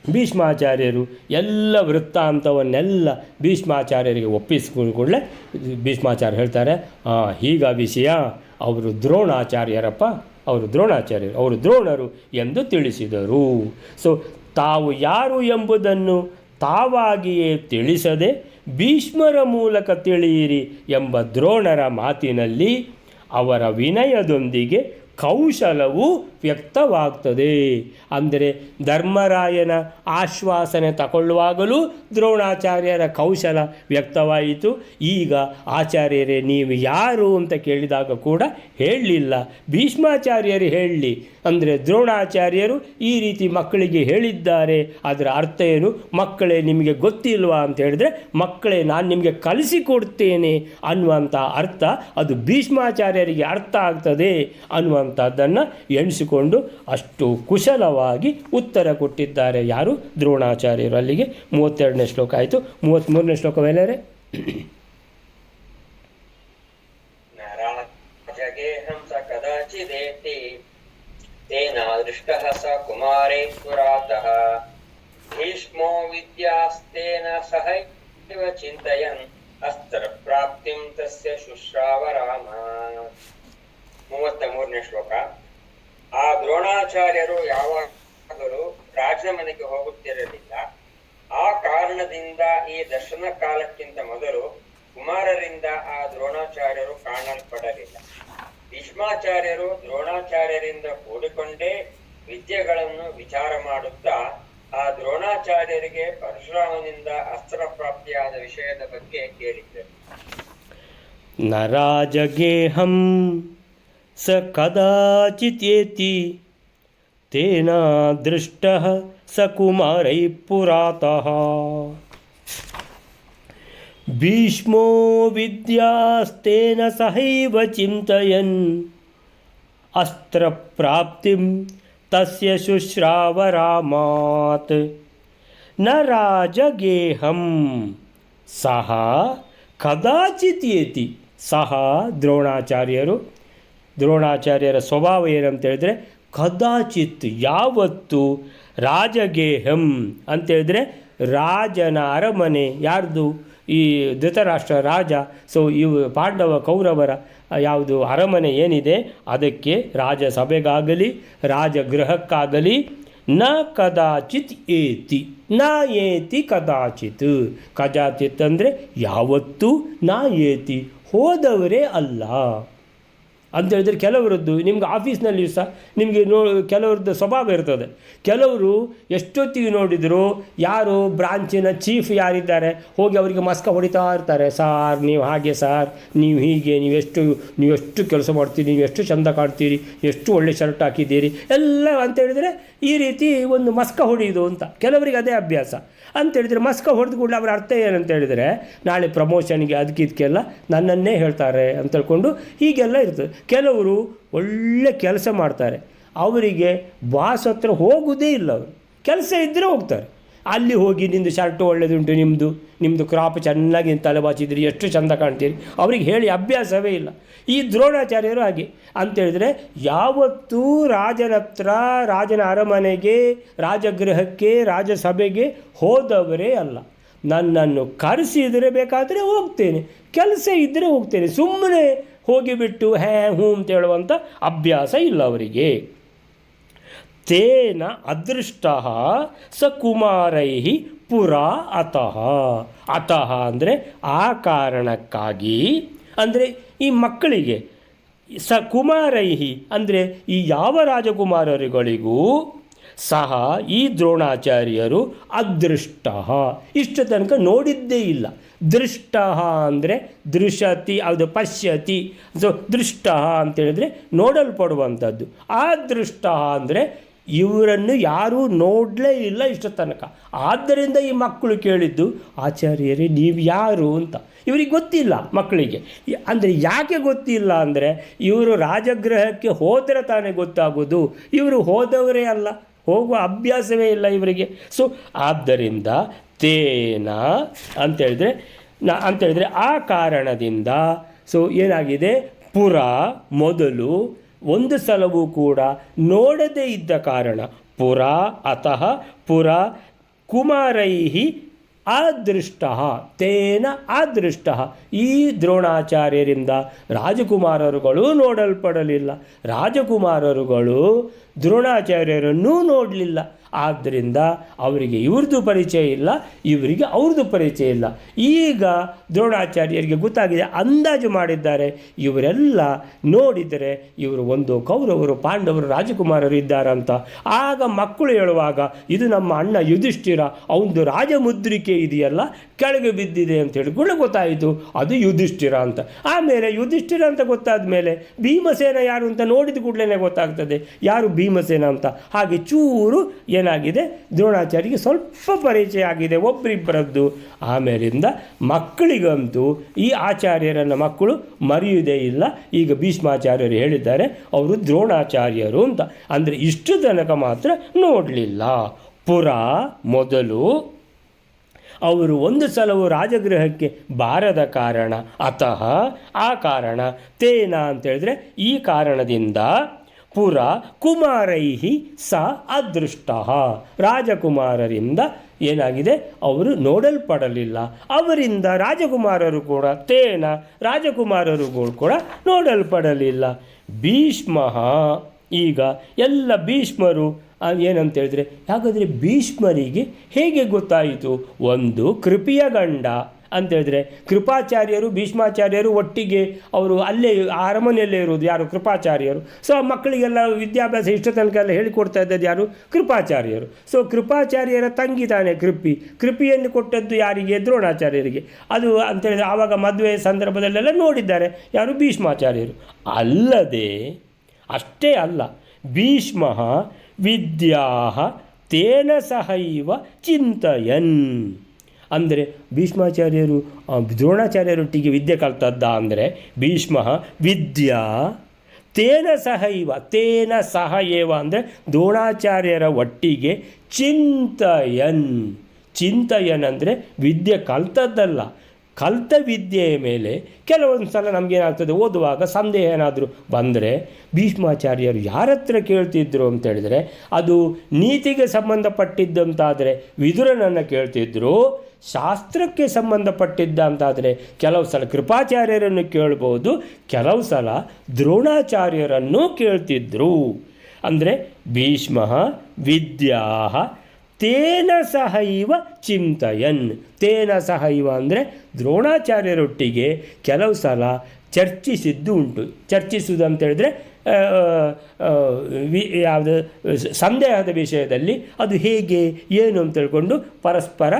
ಭೀಷ್ಮಾಚಾರ್ಯರು ಎಲ್ಲ ವೃತ್ತಾಂತವನ್ನೆಲ್ಲ ಭೀಷ್ಮಾಚಾರ್ಯರಿಗೆ ಒಪ್ಪಿಸಿಕೊಂಡ್ಕೊಳ್ಳೆ ಭೀಷ್ಮಾಚಾರ್ಯ ಹೇಳ್ತಾರೆ, ಹೀಗ ವಿಷಯ, ಅವರು ದ್ರೋಣಾಚಾರ್ಯರಪ್ಪ, ಅವರು ದ್ರೋಣರು ಎಂದು ತಿಳಿಸಿದರು. ಸೊ ತಾವು ಯಾರು ಎಂಬುದನ್ನು ತಾವಾಗಿಯೇ ತಿಳಿಸದೆ ಭೀಷ್ಮರ ಮೂಲಕ ತಿಳಿಯಿರಿ ಎಂಬ ದ್ರೋಣರ ಮಾತಿನಲ್ಲಿ ಅವರ ವಿನಯದೊಂದಿಗೆ ಕೌಶಲವು ವ್ಯಕ್ತವಾಗ್ತದೆ. ಅಂದರೆ ಧರ್ಮರಾಯನ ಆಶ್ವಾಸನೆ ತಗೊಳ್ಳುವಾಗಲೂ ದ್ರೋಣಾಚಾರ್ಯರ ಕೌಶಲ ವ್ಯಕ್ತವಾಯಿತು. ಈಗ ಆಚಾರ್ಯರೇ ನೀವು ಯಾರು ಅಂತ ಕೇಳಿದಾಗ ಕೂಡ ಹೇಳಲಿಲ್ಲ, ಭೀಷ್ಮಾಚಾರ್ಯರು ಹೇಳಲಿ. ಅಂದರೆ ದ್ರೋಣಾಚಾರ್ಯರು ಈ ರೀತಿ ಮಕ್ಕಳಿಗೆ ಹೇಳಿದ್ದಾರೆ, ಅದರ ಅರ್ಥ ಏನು? ಮಕ್ಕಳೇ ನಿಮಗೆ ಗೊತ್ತಿಲ್ವಾ ಅಂತ ಹೇಳಿದ್ರೆ, ಮಕ್ಕಳೇ ನಾನು ನಿಮಗೆ ಕಲಿಸಿಕೊಡ್ತೇನೆ ಅನ್ನುವಂಥ ಅರ್ಥ, ಅದು ಭೀಷ್ಮಾಚಾರ್ಯರಿಗೆ ಅರ್ಥ ಆಗ್ತದೆ ಅನ್ನುವಂಥದ್ದನ್ನು ಎಣಿಸಿಕೊಂಡು ಅಷ್ಟು ಕುಶಲವಾಗಿ ಉತ್ತರ ಕೊಟ್ಟಿದ್ದಾರೆ. ಯಾರು? ದ್ರೋಣಾಚಾರ್ಯರು. ಅಲ್ಲಿಗೆ 32ನೇ ಶ್ಲೋಕ ಆಯಿತು. 33ನೇ ಶ್ಲೋಕವೇಲರೆ? ಅದೃಷ್ಟಃ ಸ ಕುಮಾರೇ ಪುರಾತಃ ಭೀಷ್ಮೋ ವಿದ್ಯಾಸ್ತೇನ ಸಹೈವ ಚಿಂತಯನ್ ಅಸ್ತ್ರ ಪ್ರಾಪ್ತಿಂ ತಸ್ಯ ಶುಶ್ರಾವ ರಾಮ. 33ನೇ ಶ್ಲೋಕ. ಆ ದ್ರೋಣಾಚಾರ್ಯರು ಯಾವಾಗಲೂ ರಾಜನ ಮನೆಗೆ ಹೋಗುತ್ತಿರಲಿಲ್ಲ. ಆ ಕಾರಣದಿಂದ ಈ ದರ್ಶನ ಕಾಲಕ್ಕಿಂತ ಮೊದಲು ಕುಮಾರರಿಂದ ಆ ದ್ರೋಣಾಚಾರ್ಯರು ಕಾಣಲ್ಪಡಲಿಲ್ಲ. ಭೀಷ್ಮಾಚಾರ್ಯರು ದ್ರೋಣಾಚಾರ್ಯರಿಂದ ಕೂಡಿಕೊಂಡೇ ವಿದ್ಯೆಗಳನ್ನು ವಿಚಾರ ಮಾಡುತ್ತಾ ಆ ದ್ರೋಣಾಚಾರ್ಯರಿಗೆ ಪರಶುರಾಮನಿಂದ ಅಸ್ತ್ರ ಪ್ರಾಪ್ತಿಯಾದ ವಿಷಯದ ಬಗ್ಗೆ ಕೇಳಿದ್ದರು. ನ ರಾಜಗೇಹಂ ಸ ಕದಾಚಿತೇತಿ ತೇನ ದೃಷ್ಟಃ ಸ ಕುಮಾರೈ ಪುರಾತಃ ಭೀಷ್ಮೋ ವಿದ್ಯಾಸ್ತೇನ ಸಹೈವ ಚಿಂತಯನ್ ಅಸ್ತ್ರ ಪ್ರಾಪ್ತಿಂ ತಸ್ಯ ಶುಶ್ರಾವ ರಾಮಾತ್. ನ ರಾಜಗೇಹಂ ಸಹ ಕದಾಚಿತೇತಿ. ಸಹ ದ್ರೋಣಾಚಾರ್ಯರ ಸ್ವಭಾವ ಏನಂತ ಹೇಳಿದ್ರೆ ಕದಾಚಿತ್ ಯಾವತ್ತು, ರಾಜಗೇಹಂ ಅಂತೇಳಿದ್ರೆ ರಾಜನ ಅರಮನೆ ಯಾರ್ದು, ಈ ಧೃತರಾಷ್ಟ್ರ ರಾಜ. ಸೊ ಇವು ಪಾಂಡವ ಕೌರವರ ಯಾವುದು ಅರಮನೆ ಏನಿದೆ ಅದಕ್ಕೆ ರಾಜಸಭೆಗಾಗಲಿ ರಾಜಗೃಹಕ್ಕಾಗಲಿ ನ ಕದಾಚಿತ್ ಏತಿ, ನ ಏತಿ ಕದಾಚಿತ್. ಕದಾಚಿತ್ ಅಂದರೆ ಯಾವತ್ತೂ, ನ ಏತಿ ಹೋದವರೇ ಅಲ್ಲ ಅಂತ ಹೇಳಿದ್ರೆ ಕೆಲವರದ್ದು ನಿಮ್ಗೆ ಆಫೀಸ್ನಲ್ಲಿ ಸಹ ನಿಮಗೆ ಕೆಲವ್ರದ್ದು ಸ್ವಭಾವ ಇರ್ತದೆ. ಕೆಲವರು ಎಷ್ಟೊತ್ತಿಗೆ ನೋಡಿದರೂ ಯಾರು ಬ್ರಾಂಚಿನ ಚೀಫ್ ಯಾರಿದ್ದಾರೆ ಹೋಗಿ ಅವರಿಗೆ ಮಸ್ಕ ಹೊಡಿತಾ ಇರ್ತಾರೆ. ಸಾರ್ ನೀವು ಹಾಗೆ, ಸಾರ್ ನೀವು ಹೀಗೆ, ನೀವೆಷ್ಟು ಕೆಲಸ ಮಾಡ್ತೀರಿ, ನೀವು ಎಷ್ಟು ಚೆಂದ ಕಾಣ್ತೀರಿ, ಎಷ್ಟು ಒಳ್ಳೆ ಶರ್ಟ್ ಹಾಕಿದ್ದೀರಿ ಎಲ್ಲ ಅಂತೇಳಿದರೆ ಈ ರೀತಿ ಒಂದು ಮಸ್ಕ ಹೊಡೆಯೋದು ಅಂತ ಕೆಲವರಿಗೆ ಅದೇ ಅಭ್ಯಾಸ. ಅಂತೇಳಿದರೆ ಮಸ್ಕ ಹೊಡೆದು ಕೂಡಲೇ ಅವರ ಅರ್ಥ ಏನಂತ ಹೇಳಿದರೆ ನಾಳೆ ಪ್ರಮೋಷನ್ಗೆ ಅದಕ್ಕಿದಕ್ಕೆಲ್ಲ ನನ್ನನ್ನೇ ಹೇಳ್ತಾರೆ ಅಂತ ಹೇಳ್ಕೊಂಡು ಹೀಗೆಲ್ಲ ಇರ್ತದೆ. ಕೆಲವರು ಒಳ್ಳೆ ಕೆಲಸ ಮಾಡ್ತಾರೆ, ಅವರಿಗೆ ಬಾಸ್ ಹತ್ರ ಹೋಗೋದೇ ಇಲ್ಲ. ಅವರು ಕೆಲಸ ಇದ್ದರೆ ಹೋಗ್ತಾರೆ. ಅಲ್ಲಿ ಹೋಗಿ ನಿಮ್ಮದು ಶರ್ಟು ಒಳ್ಳೆಯದುಂಟು, ನಿಮ್ಮದು ಕ್ರಾಪ್ ಚೆನ್ನಾಗಿ ತಲೆ ಬಾಚಿದ್ರಿ, ಎಷ್ಟು ಚೆಂದ ಕಾಣ್ತೀರಿ, ಅವ್ರಿಗೆ ಹೇಳಿ ಅಭ್ಯಾಸವೇ ಇಲ್ಲ. ಈ ದ್ರೋಣಾಚಾರ್ಯರು ಹಾಗೆ ಅಂತೇಳಿದರೆ ಯಾವತ್ತೂ ರಾಜನ ಹತ್ರ, ರಾಜನ ಅರಮನೆಗೆ, ರಾಜಗೃಹಕ್ಕೆ, ರಾಜಸಭೆಗೆ ಹೋದವರೇ ಅಲ್ಲ. ನನ್ನನ್ನು ಕರೆಸಿದರೆ ಬೇಕಾದರೆ ಹೋಗ್ತೇನೆ, ಕೆಲಸ ಇದ್ದರೆ ಹೋಗ್ತೇನೆ, ಸುಮ್ಮನೆ ಹೋಗಿಬಿಟ್ಟು ಹ್ಞೂ ಅಂತ ಹೇಳುವಂಥ ಅಭ್ಯಾಸ ಇಲ್ಲ ಅವರಿಗೆ. ತೇನ ಅದೃಷ್ಟಃ ಸ ಕುಮಾರೈ ಪುರಾ ಅತಃ. ಅತಃ ಅಂದರೆ ಆ ಕಾರಣಕ್ಕಾಗಿ, ಅಂದರೆ ಈ ಮಕ್ಕಳಿಗೆ ಸ ಕುಮಾರೈಹಿ ಅಂದರೆ ಈ ಯಾವ ರಾಜಕುಮಾರರುಗಳಿಗೂ ಸಹ ಈ ದ್ರೋಣಾಚಾರ್ಯರು ಅದೃಷ್ಟ ಇಷ್ಟು ತನಕ ನೋಡಿದ್ದೇ ಇಲ್ಲ. ದೃಷ್ಟ ಅಂದರೆ ದೃಶತಿ, ಅದು ಪಶ್ಯತಿ. ಸೊ ದೃಷ್ಟ ಅಂತೇಳಿದರೆ ನೋಡಲ್ಪಡುವಂಥದ್ದು. ಅದೃಷ್ಟ ಅಂದರೆ ಇವರನ್ನು ಯಾರೂ ನೋಡಲೇ ಇಲ್ಲ ಇಷ್ಟು ತನಕ. ಆದ್ದರಿಂದ ಈ ಮಕ್ಕಳು ಕೇಳಿದ್ದು ಆಚಾರ್ಯರೇ ನೀವು ಯಾರು ಅಂತ. ಇವರಿಗೆ ಗೊತ್ತಿಲ್ಲ ಮಕ್ಕಳಿಗೆ. ಅಂದರೆ ಯಾಕೆ ಗೊತ್ತಿಲ್ಲ ಅಂದರೆ ಇವರು ರಾಜಗೃಹಕ್ಕೆ ಹೋದರೆ ತಾನೇ ಗೊತ್ತಾಗೋದು, ಇವರು ಹೋದವರೇ ಅಲ್ಲ, ಹೋಗುವ ಅಭ್ಯಾಸವೇ ಇಲ್ಲ ಇವರಿಗೆ. ಸೊ ಆದ್ದರಿಂದ ತೇನ ಅಂತೇಳಿದರೆ ಆ ಕಾರಣದಿಂದ ಸೊ ಏನಾಗಿದೆ, ಪುರ ಮೊದಲು ಒಂದು ಸಲವೂ ಕೂಡ ನೋಡದೇ ಇದ್ದ ಕಾರಣ ಪುರ ಅತಃ ಪುರ ಕುಮಾರೈಹಿ ಅದೃಷ್ಟ ತೇನ ಅದೃಷ್ಟ. ಈ ದ್ರೋಣಾಚಾರ್ಯರಿಂದ ರಾಜಕುಮಾರರುಗಳು ನೋಡಲ್ಪಡಲಿಲ್ಲ, ರಾಜಕುಮಾರರುಗಳು ದ್ರೋಣಾಚಾರ್ಯರನ್ನೂ ನೋಡಲಿಲ್ಲ. ಆದ್ದರಿಂದ ಅವರಿಗೆ ಇವ್ರದ್ದು ಪರಿಚಯ ಇಲ್ಲ, ಇವರಿಗೆ ಅವ್ರದ್ದು ಪರಿಚಯ ಇಲ್ಲ. ಈಗ ದ್ರೋಣಾಚಾರ್ಯರಿಗೆ ಗೊತ್ತಾಗಿದೆ, ಅಂದಾಜು ಮಾಡಿದ್ದಾರೆ, ಇವರೆಲ್ಲ ನೋಡಿದರೆ ಇವರು ಒಂದು ಕೌರವರು ಪಾಂಡವರು ರಾಜಕುಮಾರರು ಇದ್ದಾರಂತ. ಆಗ ಮಕ್ಕಳು ಹೇಳುವಾಗ ಇದು ನಮ್ಮ ಅಣ್ಣ ಯುಧಿಷ್ಠಿರ, ಅವನದು ರಾಜಮುದ್ರಿಕೆ ಇದೆಯಲ್ಲ ಕೆಳಗೆ ಬಿದ್ದಿದೆ ಅಂತ ಹೇಳಿ ಕೂಡ ಗೊತ್ತಾಯಿತು ಅದು ಯುಧಿಷ್ಠಿರ ಅಂತ. ಆಮೇಲೆ ಯುಧಿಷ್ಠಿರ ಅಂತ ಗೊತ್ತಾದ ಮೇಲೆ ಭೀಮಸೇನ ಯಾರು ಅಂತ ನೋಡಿದ ಕೂಡಲೇ ಗೊತ್ತಾಗ್ತದೆ ಯಾರು ಭೀಮಸೇನ ಅಂತ. ಹಾಗೆ ಚೂರು ಏನಾಗಿದೆ, ದ್ರೋಣಾಚಾರ್ಯರಿಗೆ ಸ್ವಲ್ಪ ಪರಿಚಯ ಆಗಿದೆ ಒಬ್ಬರಿಬ್ಬರದ್ದು. ಆಮೇಲಿಂದ ಮಕ್ಕಳಿಗಂತೂ ಈ ಆಚಾರ್ಯರನ್ನು ಮಕ್ಕಳು ಮರೆಯುವುದೇ ಇಲ್ಲ. ಈಗ ಭೀಷ್ಮಾಚಾರ್ಯರು ಹೇಳಿದ್ದಾರೆ ಅವರು ದ್ರೋಣಾಚಾರ್ಯರು ಅಂತ. ಅಂದರೆ ಇಷ್ಟು ತನಕ ಮಾತ್ರ ನೋಡಲಿಲ್ಲ. ಪುರ ಮೊದಲು ಅವರು ಒಂದು ಸಲವು ರಾಜಗೃಹಕ್ಕೆ ಬಾರದ ಕಾರಣ, ಅತಃ ಆ ಕಾರಣ, ತೇನ ಅಂತೇಳಿದ್ರೆ ಈ ಕಾರಣದಿಂದ, ಪುರ ಕುಮಾರೈ ಸ ಅದೃಷ್ಟ. ರಾಜಕುಮಾರರಿಂದ ಏನಾಗಿದೆ, ಅವರು ನೋಡಲ್ಪಡಲಿಲ್ಲ. ಅವರಿಂದ ರಾಜಕುಮಾರರು ಕೂಡ ರಾಜಕುಮಾರರುಗಳು ಕೂಡ ನೋಡಲ್ಪಡಲಿಲ್ಲ. ಭೀಷ್ಮ, ಈಗ ಎಲ್ಲ ಭೀಷ್ಮರು ಏನಂತ ಹೇಳಿದ್ರೆ, ಹಾಗಾದರೆ ಭೀಷ್ಮರಿಗೆ ಹೇಗೆ ಗೊತ್ತಾಯಿತು? ಒಂದು ಕೃಪಿಯ ಗಂಡ ಅಂತೇಳಿದ್ರೆ, ಕೃಪಾಚಾರ್ಯರು ಭೀಷ್ಮಾಚಾರ್ಯರು ಒಟ್ಟಿಗೆ ಅವರು ಅಲ್ಲೇ ಅರಮನೆಯಲ್ಲೇ ಇರೋದು ಯಾರು? ಕೃಪಾಚಾರ್ಯರು. ಸೊ ಮಕ್ಕಳಿಗೆಲ್ಲ ವಿದ್ಯಾಭ್ಯಾಸ ಇಷ್ಟ ತನಕ ಎಲ್ಲ ಹೇಳಿಕೊಡ್ತಾ ಇದ್ದದ್ದು ಯಾರು? ಕೃಪಾಚಾರ್ಯರು. ಸೊ ಕೃಪಾಚಾರ್ಯರ ತಂಗಿ ತಾನೇ ಕೃಪಿಯನ್ನು ಕೊಟ್ಟದ್ದು ಯಾರಿಗೆ? ದ್ರೋಣಾಚಾರ್ಯರಿಗೆ. ಅದು ಅಂತೇಳಿದ್ರೆ ಆವಾಗ ಮದುವೆ ಸಂದರ್ಭದಲ್ಲೆಲ್ಲ ನೋಡಿದ್ದಾರೆ ಯಾರು? ಭೀಷ್ಮಾಚಾರ್ಯರು. ಅಲ್ಲದೆ ಅಷ್ಟೇ ಅಲ್ಲ, ಭೀಷ್ಮ ವಿದ್ಯಾ ತೇನ ಸಹೈವ ಚಿಂತಯನ್. ಅಂದರೆ ಭೀಷ್ಮಾಚಾರ್ಯರು ದ್ರೋಣಾಚಾರ್ಯರೊಟ್ಟಿಗೆ ವಿದ್ಯೆ ಕಲ್ತದ್ದ ಅಂದರೆ, ಭೀಷ್ಮ ವಿದ್ಯಾ ತೇನ ಸಹ ಏವ ಅಂದರೆ ದ್ರೋಣಾಚಾರ್ಯರ ಒಟ್ಟಿಗೆ ಚಿಂತಯನ್ ಅಂದರೆ ವಿದ್ಯೆ ಕಲ್ತದ್ದಲ್ಲ, ಕಲಿತ ವಿದ್ಯೆಯ ಮೇಲೆ ಕೆಲವೊಂದು ಸಲ ನಮಗೇನಾಗ್ತದೆ, ಓದುವಾಗ ಸಂದೇಹ ಏನಾದರೂ ಬಂದರೆ ಭೀಷ್ಮಾಚಾರ್ಯರು ಯಾರ ಹತ್ರ ಕೇಳ್ತಿದ್ರು ಅಂತ ಹೇಳಿದರೆ, ಅದು ನೀತಿಗೆ ಸಂಬಂಧಪಟ್ಟಿದ್ದಂತಾದರೆ ವಿದುರನನ್ನು ಕೇಳ್ತಿದ್ರು, ಶಾಸ್ತ್ರಕ್ಕೆ ಸಂಬಂಧಪಟ್ಟಿದ್ದ ಅಂತಾದರೆ ಕೆಲವು ಸಲ ಕೃಪಾಚಾರ್ಯರನ್ನು ಕೇಳ್ಬೋದು, ಕೆಲವು ಸಲ ದ್ರೋಣಾಚಾರ್ಯರನ್ನು ಕೇಳ್ತಿದ್ರು. ಅಂದರೆ ಭೀಷ್ಮ ವಿದ್ಯಾ ತೇನ ಸಹೈವ ಚಿಂತಯನ್. ತೇನ ಸಹೈವ ಅಂದರೆ ದ್ರೋಣಾಚಾರ್ಯರೊಟ್ಟಿಗೆ ಕೆಲವು ಸಲ ಚರ್ಚಿಸಿದ್ದು ಉಂಟು. ಚರ್ಚಿಸುವುದು ಅಂತ ಹೇಳಿದ್ರೆ ಯಾವುದು ಸಂದೇಹದ ವಿಷಯದಲ್ಲಿ ಅದು ಹೇಗೆ ಏನು ಅಂತ ತಿಳ್ಕೊಂಡು ಪರಸ್ಪರ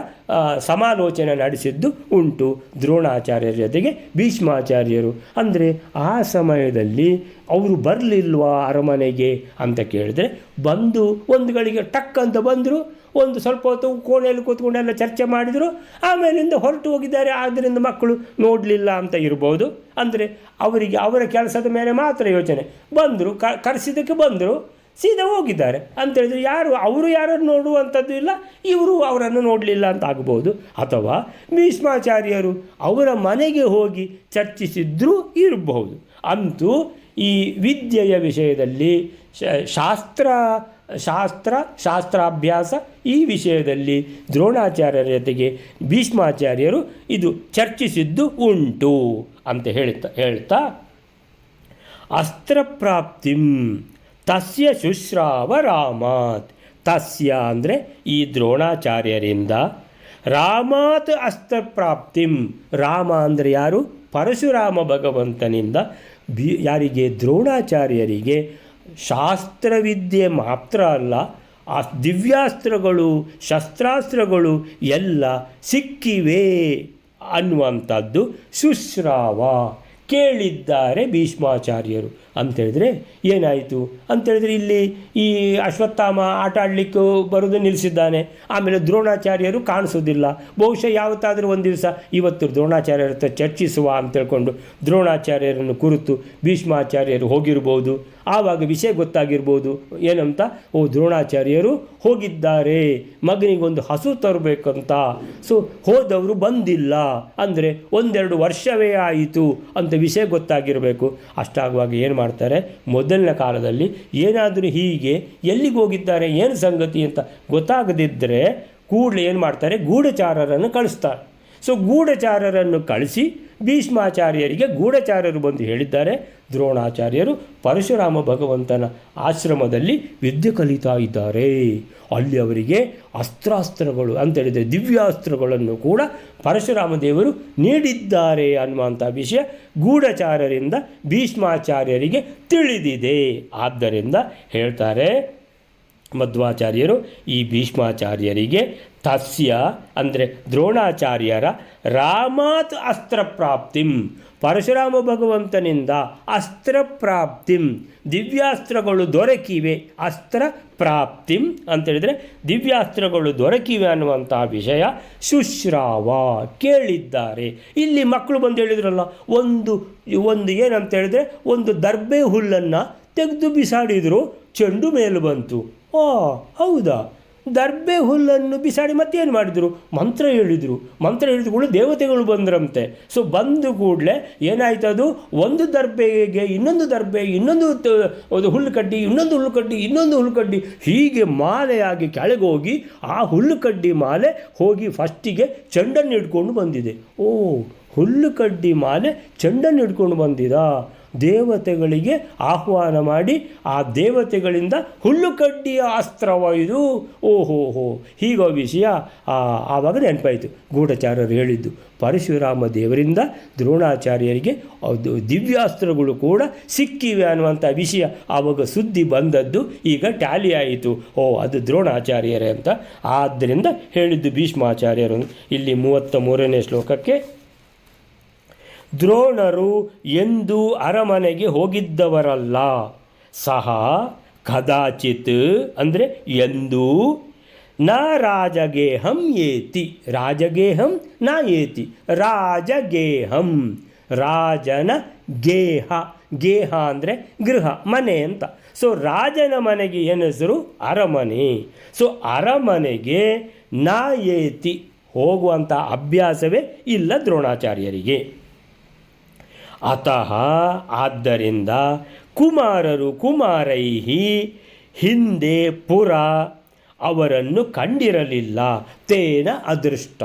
ಸಮಾಲೋಚನೆ ನಡೆಸಿದ್ದು ಉಂಟು ದ್ರೋಣಾಚಾರ್ಯರ ಜೊತೆಗೆ ಭೀಷ್ಮಾಚಾರ್ಯರು. ಅಂದರೆ ಆ ಸಮಯದಲ್ಲಿ ಅವರು ಬರಲಿಲ್ವಾ ಅರಮನೆಗೆ ಅಂತ ಕೇಳಿದ್ರೆ, ಬಂದು ಒಂದು ಗಳಿಗೆ ಟಕ್ ಅಂತ ಬಂದರು, ಒಂದು ಸ್ವಲ್ಪ ಹೊತ್ತು ಕೋಣೆಯಲ್ಲಿ ಕೂತ್ಕೊಂಡೆಲ್ಲ ಚರ್ಚೆ ಮಾಡಿದರು, ಆಮೇಲಿಂದ ಹೊರಟು ಹೋಗಿದ್ದಾರೆ. ಆದ್ದರಿಂದ ಮಕ್ಕಳು ನೋಡಲಿಲ್ಲ ಅಂತ ಇರ್ಬೋದು. ಅಂದರೆ ಅವರಿಗೆ ಅವರ ಕೆಲಸದ ಮೇಲೆ ಮಾತ್ರ ಯೋಚನೆ, ಬಂದರು ಕರೆಸಿದ್ದಕ್ಕೆ ಬಂದರು, ಸೀದಾ ಹೋಗಿದ್ದಾರೆ ಅಂತೇಳಿದರೆ ಅವರು ಯಾರನ್ನು ನೋಡುವಂಥದ್ದು ಇಲ್ಲ, ಇವರು ಅವರನ್ನು ನೋಡಲಿಲ್ಲ ಅಂತ ಆಗ್ಬೋದು. ಅಥವಾ ಭೀಷ್ಮಾಚಾರ್ಯರು ಅವರ ಮನೆಗೆ ಹೋಗಿ ಚರ್ಚಿಸಿದ್ರೂ ಇರಬಹುದು. ಅಂತೂ ಈ ವಿದ್ಯೆಯ ವಿಷಯದಲ್ಲಿ ಶಾಸ್ತ್ರಾಭ್ಯಾಸ ಈ ವಿಷಯದಲ್ಲಿ ದ್ರೋಣಾಚಾರ್ಯರ ಜೊತೆಗೆ ಭೀಷ್ಮಾಚಾರ್ಯರು ಇದು ಚರ್ಚಿಸಿದ್ದು ಉಂಟು ಅಂತ ಹೇಳ್ತಾ ಅಸ್ತ್ರಪ್ರಾಪ್ತಿಂ ತಸ್ಯ ಶುಶ್ರಾವ ರಾಮಾತ್. ತಸ್ಯ ಅಂದರೆ ಈ ದ್ರೋಣಾಚಾರ್ಯರಿಂದ, ರಾಮಾತ್ ಅಸ್ತ್ರಪ್ರಾಪ್ತಿಂ. ರಾಮ ಅಂದರೆ ಯಾರು? ಪರಶುರಾಮ ಭಗವಂತನಿಂದ ಯಾರಿಗೆ? ದ್ರೋಣಾಚಾರ್ಯರಿಗೆ ಶಾಸ್ತ್ರವಿದ್ಯೆ ಮಾತ್ರ ಅಲ್ಲ, ಆ ದಿವ್ಯಾಸ್ತ್ರಗಳು ಶಸ್ತ್ರಾಸ್ತ್ರಗಳು ಎಲ್ಲ ಸಿಕ್ಕಿವೆ ಅನ್ನುವಂಥದ್ದು ಶುಶ್ರಾವ ಕೇಳಿದ್ದಾರೆ ಭೀಷ್ಮಾಚಾರ್ಯರು. ಅಂಥೇಳಿದರೆ ಏನಾಯಿತು ಅಂತೇಳಿದರೆ, ಇಲ್ಲಿ ಈ ಅಶ್ವತ್ಥಾಮ ಆಟ ಆಡಲಿಕ್ಕೆ ಬರೋದು ನಿಲ್ಲಿಸಿದ್ದಾನೆ. ಆಮೇಲೆ ದ್ರೋಣಾಚಾರ್ಯರು ಕಾಣಿಸೋದಿಲ್ಲ. ಬಹುಶಃ ಯಾವತ್ತಾದರೂ ಒಂದು ದಿವಸ ಇವತ್ತು ದ್ರೋಣಾಚಾರ್ಯರ ಹತ್ರ ಚರ್ಚಿಸುವ ಅಂತೇಳ್ಕೊಂಡು ದ್ರೋಣಾಚಾರ್ಯರನ್ನು ಕುರಿತು ಭೀಷ್ಮಾಚಾರ್ಯರು ಹೋಗಿರ್ಬೋದು. ಆವಾಗ ವಿಷಯ ಗೊತ್ತಾಗಿರ್ಬೋದು ಏನಂತ, ದ್ರೋಣಾಚಾರ್ಯರು ಹೋಗಿದ್ದಾರೆ ಮಗನಿಗೊಂದು ಹಸು ತರಬೇಕಂತ. ಸೊ ಹೋದವರು ಬಂದಿಲ್ಲ ಅಂದರೆ 1-2 ವರ್ಷವೇ ಆಯಿತು ಅಂತ ವಿಷಯ ಗೊತ್ತಾಗಿರಬೇಕು. ಅಷ್ಟಾಗುವಾಗ ಏನು ಮಾಡ್ತಾರೆ, ಮೊದಲನೇ ಕಾಲದಲ್ಲಿ ಏನಾದರೂ ಹೀಗೆ ಎಲ್ಲಿಗೆ ಹೋಗಿದ್ದಾರೆ ಏನು ಸಂಗತಿ ಅಂತ ಗೊತ್ತಾಗದಿದ್ದರೆ ಕೂಡಲೇ ಏನು ಮಾಡ್ತಾರೆ, ಗೂಢಚಾರರನ್ನು ಕಳಿಸ್ತಾರೆ. ಸೊ ಗೂಢಚಾರರನ್ನು ಕಳಿಸಿ ಭೀಷ್ಮಾಚಾರ್ಯರಿಗೆ ಗೂಢಚಾರರು ಬಂದು ಹೇಳಿದ್ದಾರೆ, ದ್ರೋಣಾಚಾರ್ಯರು ಪರಶುರಾಮ ಭಗವಂತನ ಆಶ್ರಮದಲ್ಲಿ ವಿದ್ಯೆ ಕಲಿತಾ ಇದ್ದಾರೆ, ಅಲ್ಲಿ ಅವರಿಗೆ ಅಸ್ತ್ರಾಸ್ತ್ರಗಳು ಅಂತೇಳಿದರೆ ದಿವ್ಯಾಸ್ತ್ರಗಳನ್ನು ಕೂಡ ಪರಶುರಾಮ ದೇವರು ನೀಡಿದ್ದಾರೆ ಅನ್ನುವಂಥ ವಿಷಯ ಗೂಢಚಾರರಿಂದ ಭೀಷ್ಮಾಚಾರ್ಯರಿಗೆ ತಿಳಿದಿದೆ. ಆದ್ದರಿಂದ ಹೇಳ್ತಾರೆ ಮಧ್ವಾಚಾರ್ಯರು ಈ ಭೀಷ್ಮಾಚಾರ್ಯರಿಗೆ ತಸ್ಯ ಅಂದರೆ ದ್ರೋಣಾಚಾರ್ಯರ ರಾಮಾತ್ ಅಸ್ತ್ರಪ್ರಾಪ್ತಿಂ, ಪರಶುರಾಮ ಭಗವಂತನಿಂದ ಅಸ್ತ್ರಪ್ರಾಪ್ತಿಂ ದಿವ್ಯಾಸ್ತ್ರಗಳು ದೊರಕಿವೆ. ಅಸ್ತ್ರ ಪ್ರಾಪ್ತಿಂ ಅಂತೇಳಿದರೆ ದಿವ್ಯಾಸ್ತ್ರಗಳು ದೊರಕಿವೆ ಅನ್ನುವಂಥ ವಿಷಯ ಶುಶ್ರಾವ ಕೇಳಿದ್ದಾರೆ. ಇಲ್ಲಿ ಮಕ್ಕಳು ಬಂದು ಹೇಳಿದ್ರಲ್ಲ, ಒಂದು ಏನಂತ ಹೇಳಿದ್ರೆ, ಒಂದು ದರ್ಬೆ ಹುಲ್ಲನ್ನು ತೆಗೆದು ಬಿಸಾಡಿದರು, ಚೆಂಡು ಮೇಲೆ ಬಂತು. ಹೌದಾ, ದರ್ಬೆ ಹುಲ್ಲನ್ನು ಬಿಸಾಡಿ ಮತ್ತೇನು ಮಾಡಿದರು, ಮಂತ್ರ ಹೇಳಿದ ಕೂಡಲೇ ದೇವತೆಗಳು ಬಂದ್ರಂತೆ. ಸೊ ಬಂದು ಕೂಡಲೇ ಏನಾಯ್ತು, ಅದು ಒಂದು ದರ್ಬೆಗೆ ಇನ್ನೊಂದು ದರ್ಬೆ, ಇನ್ನೊಂದು ಹುಲ್ಲು ಕಡ್ಡಿ, ಇನ್ನೊಂದು ಹುಲ್ಲು ಕಡ್ಡಿ, ಹೀಗೆ ಮಾಲೆಯಾಗಿ ಕೆಳಗೋಗಿ ಆ ಹುಲ್ಲು ಕಡ್ಡಿ ಮಾಲೆ ಹೋಗಿ ಫಸ್ಟಿಗೆ ಚೆಂಡನ್ನು ಹಿಡ್ಕೊಂಡು ಬಂದಿದೆ. ಓ, ಹುಲ್ಲು ಕಡ್ಡಿ ಮಾಲೆ ಚೆಂಡನ್ನು ಹಿಡ್ಕೊಂಡು ಬಂದಿದ. ದೇವತೆಗಳಿಗೆ ಆಹ್ವಾನ ಮಾಡಿ ಆ ದೇವತೆಗಳಿಂದ ಹುಲ್ಲು ಕಡ್ಡಿಯ ಅಸ್ತ್ರವ ಇದು. ಓಹೋ, ಹೀಗೋ ವಿಷಯ. ಆವಾಗ ನೆನಪಾಯಿತು, ಗೂಢಚಾರರು ಹೇಳಿದ್ದು ಪರಶುರಾಮ ದೇವರಿಂದ ದ್ರೋಣಾಚಾರ್ಯರಿಗೆ ಅದು ದಿವ್ಯಾಸ್ತ್ರಗಳು ಕೂಡ ಸಿಕ್ಕಿವೆ ಅನ್ನುವಂಥ ವಿಷಯ ಆವಾಗ ಸುದ್ದಿ ಬಂದದ್ದು ಈಗ ಟ್ಯಾಲಿ ಆಯಿತು. ಅದು ದ್ರೋಣಾಚಾರ್ಯರೇ ಅಂತ. ಆದ್ದರಿಂದ ಹೇಳಿದ್ದು ಭೀಷ್ಮಾಚಾರ್ಯರು. ಇಲ್ಲಿ 33ನೇ ಶ್ಲೋಕಕ್ಕೆ, ದ್ರೋಣರು ಎಂದೂ ಅರಮನೆಗೆ ಹೋಗಿದ್ದವರಲ್ಲ, ಸಹ ಕದಾಚಿತ್ ಅಂದರೆ ಎಂದೂ, ನ ರಾಜಗೇಹಂ ಏತಿ, ರಾಜಗೇಹಂ ನ ಏತಿ, ರಾಜಗೇಹಂ ರಾಜನ ಗೇಹ ಅಂದರೆ ಗೃಹ, ಮನೆ ಅಂತ. ಸೊ ರಾಜನ ಮನೆಗೆ ಏನು ಹೆಸರು, ಅರಮನೆ. ಸೊ ಅರಮನೆಗೆ ನ ಏತಿ ಹೋಗುವಂಥ ಅಭ್ಯಾಸವೇ ಇಲ್ಲ ದ್ರೋಣಾಚಾರ್ಯರಿಗೆ. ಅತಃ ಆದ್ದರಿಂದ ಕುಮಾರೈಹಿ ಹಿಂದೆ ಪುರ ಅವರನ್ನು ಕಂಡಿರಲಿಲ್ಲ, ತೇನ ಅದೃಷ್ಟ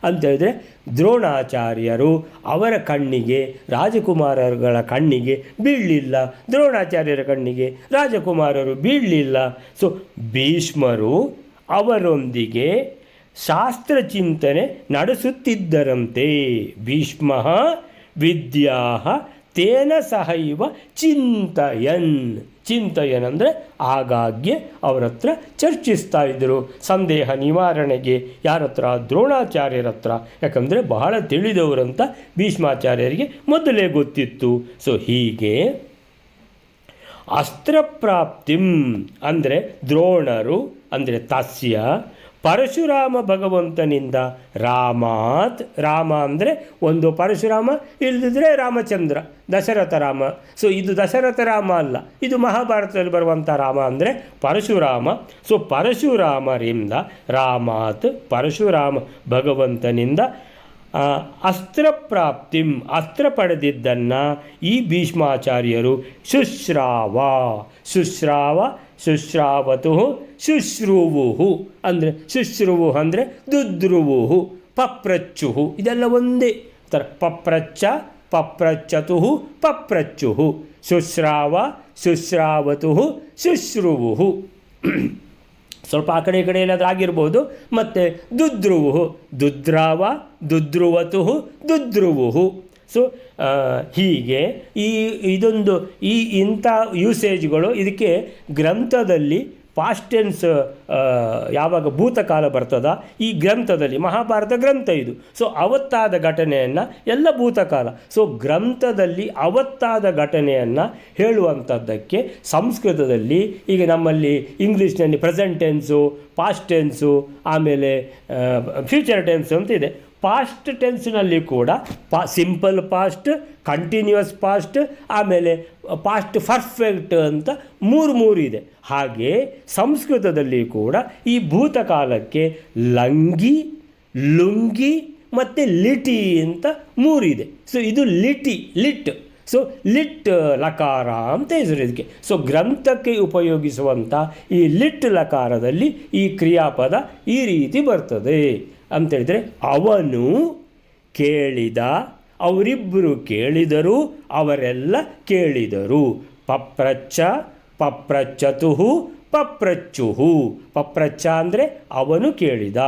ಅಂತೇಳಿದರೆ ದ್ರೋಣಾಚಾರ್ಯರು ಅವರ ಕಣ್ಣಿಗೆ, ರಾಜಕುಮಾರರುಗಳ ಕಣ್ಣಿಗೆ ಬೀಳಲಿಲ್ಲ, ದ್ರೋಣಾಚಾರ್ಯರ ಕಣ್ಣಿಗೆ ರಾಜಕುಮಾರರು ಬೀಳಲಿಲ್ಲ. ಸೊ ಭೀಷ್ಮರು ಅವರೊಂದಿಗೆ ಶಾಸ್ತ್ರಚಿಂತನೆ ನಡೆಸುತ್ತಿದ್ದರಂತೆ. ಭೀಷ್ಮ ವಿದ್ಯಾ ತೇನ ಸಹೈವ ಚಿಂತಯನ್ ಅಂದರೆ ಆಗಾಗ್ಗೆ ಅವರ ಹತ್ರ ಚರ್ಚಿಸ್ತಾ ಇದ್ದರು, ಸಂದೇಹ ನಿವಾರಣೆಗೆ. ಯಾರ ಹತ್ರ, ದ್ರೋಣಾಚಾರ್ಯರ ಹತ್ರ. ಯಾಕಂದರೆ ಬಹಳ ತಿಳಿದವರಂತ ಭೀಷ್ಮಾಚಾರ್ಯರಿಗೆ ಮೊದಲೇ ಗೊತ್ತಿತ್ತು. ಸೊ ಹೀಗೆ ಅಸ್ತ್ರಪ್ರಾಪ್ತಿಂ ಅಂದರೆ ದ್ರೋಣರು ಅಂದರೆ ತಸ್ಯ ಪರಶುರಾಮ ಭಗವಂತನಿಂದ ರಾಮಾತ್, ರಾಮ ಅಂದರೆ ಒಂದು ಪರಶುರಾಮ, ಇಲ್ಲದಿದ್ದರೆ ರಾಮಚಂದ್ರ, ದಶರಥ ರಾಮ. ಸೊ ಇದು ದಶರಥ ರಾಮ ಅಲ್ಲ, ಇದು ಮಹಾಭಾರತದಲ್ಲಿ ಬರುವಂಥ ರಾಮ ಅಂದರೆ ಪರಶುರಾಮ. ಸೊ ಪರಶುರಾಮರಿಂದ ರಾಮಾತ್ ಪರಶುರಾಮ ಭಗವಂತನಿಂದ ಅಸ್ತ್ರಪ್ರಾಪ್ತಿಂ ಅಸ್ತ್ರ ಪಡೆದಿದ್ದನ್ನು ಈ ಭೀಷ್ಮಾಚಾರ್ಯರು ಶುಶ್ರಾವತು ಶುಶ್ರುವು ಅಂದರೆ ಅಂದರೆ ದುದ್ರುವು, ಪಪ್ರಚ್ಚು, ಇದೆಲ್ಲ ಒಂದೇ ಥರ. ಪಪ್ರಚ್ಚತು ಪಪ್ರಚ್ಚು, ಶುಶ್ರಾವತು ಶುಶ್ರುವು. ಸ್ವಲ್ಪ ಆ ಕಡೆ ಈ ಕಡೆ ಏನಾದರೂ ಆಗಿರ್ಬೋದು. ಮತ್ತು ದುದ್ರುವತು ದುದ್ರುವು. ಸೊ ಹೀಗೆ ಇಂಥ ಯೂಸೇಜ್ಗಳು ಇದಕ್ಕೆ ಗ್ರಂಥದಲ್ಲಿ ಪಾಸ್ಟ್ ಟೆನ್ಸ್ ಯಾವಾಗ ಭೂತಕಾಲ ಬರ್ತದ ಈ ಗ್ರಂಥದಲ್ಲಿ, ಮಹಾಭಾರತ ಗ್ರಂಥ ಇದು. ಸೊ ಅವತ್ತಾದ ಘಟನೆಯನ್ನು ಎಲ್ಲ ಭೂತಕಾಲ. ಸೊ ಗ್ರಂಥದಲ್ಲಿ ಅವತ್ತಾದ ಘಟನೆಯನ್ನು ಹೇಳುವಂಥದ್ದಕ್ಕೆ ಸಂಸ್ಕೃತದಲ್ಲಿ ಈಗ ನಮ್ಮಲ್ಲಿ ಇಂಗ್ಲೀಷ್ನಲ್ಲಿ ಪ್ರೆಸೆಂಟ್ ಟೆನ್ಸು, ಪಾಸ್ಟ್ ಟೆನ್ಸು, ಆಮೇಲೆ ಫ್ಯೂಚರ್ ಟೆನ್ಸು ಅಂತ ಇದೆ. ಪಾಸ್ಟ್ ಟೆನ್ಸ್ನಲ್ಲಿ ಕೂಡ ಸಿಂಪಲ್ ಪಾಸ್ಟ್, ಕಂಟಿನ್ಯೂಯಸ್ ಪಾಸ್ಟ್, ಆಮೇಲೆ ಪಾಸ್ಟ್ ಪರ್ಫೆಕ್ಟ್ ಅಂತ ಮೂರು ಇದೆ. ಹಾಗೆ ಸಂಸ್ಕೃತದಲ್ಲಿ ಕೂಡ ಈ ಭೂತಕಾಲಕ್ಕೆ ಲಂಗಿ, ಲುಂಗಿ ಮತ್ತು ಲಿಟಿ ಅಂತ ಮೂರಿದೆ. ಸೊ ಇದು ಲಿಟ್. ಸೊ ಲಿಟ್ ಲಕಾರ ಅಂತ ಹೆಸರು ಇದಕ್ಕೆ. ಸೊ ಗ್ರಂಥಕ್ಕೆ ಉಪಯೋಗಿಸುವಂಥ ಈ ಲಿಟ್ ಲಕಾರದಲ್ಲಿ ಈ ಕ್ರಿಯಾಪದ ಈ ರೀತಿ ಬರ್ತದೆ ಅಂತೇಳಿದರೆ, ಅವನು ಕೇಳಿದ, ಅವರಿಬ್ಬರು ಕೇಳಿದರು, ಅವರೆಲ್ಲ ಕೇಳಿದರು. ಪಪ್ರಚ್ಚತು ಪಪ್ರಚ್ಚುಹು. ಪಪ್ರಚ್ಚ ಅಂದರೆ ಅವನು ಕೇಳಿದ,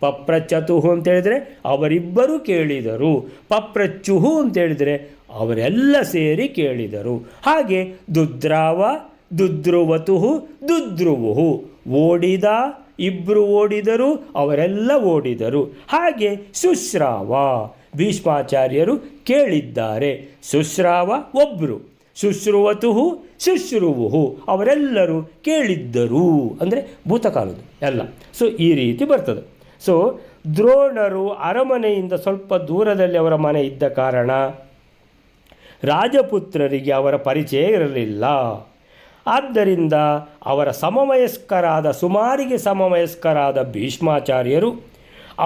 ಪಪ್ರಚ್ಚತು ಅಂತೇಳಿದರೆ ಅವರಿಬ್ಬರು ಕೇಳಿದರು, ಪಪ್ರಚ್ಚುಹು ಅಂತೇಳಿದರೆ ಅವರೆಲ್ಲ ಸೇರಿ ಕೇಳಿದರು. ಹಾಗೆ ದುದ್ರುವತು ದುದ್ರುವು, ಓಡಿದ, ಇಬ್ಬರು ಓಡಿದರು, ಅವರೆಲ್ಲ ಓಡಿದರು. ಹಾಗೆ ಶುಶ್ರಾವ, ಭೀಷ್ಮಾಚಾರ್ಯರು ಕೇಳಿದ್ದಾರೆ. ಶುಶ್ರಾವ ಒಬ್ಬರು, ಶುಶ್ರುವತು ಶುಶ್ರುವು, ಅವರೆಲ್ಲರೂ ಕೇಳಿದ್ದರು ಅಂದರೆ ಭೂತಕಾಲದ್ದು ಎಲ್ಲ. ಸೊ ಈ ರೀತಿ ಬರ್ತದೆ. ಸೊ ದ್ರೋಣರು ಅರಮನೆಯಿಂದ ಸ್ವಲ್ಪ ದೂರದಲ್ಲಿ ಅವರ ಮನೆ ಇದ್ದ ಕಾರಣ ರಾಜಪುತ್ರರಿಗೆ ಅವರ ಪರಿಚಯ ಇರಲಿಲ್ಲ. ಆದ್ದರಿಂದ ಅವರ ಸಮವಯಸ್ಕರಾದ ಸುಮಾರಿಗೆ ಸಮವಯಸ್ಕರಾದ ಭೀಷ್ಮಾಚಾರ್ಯರು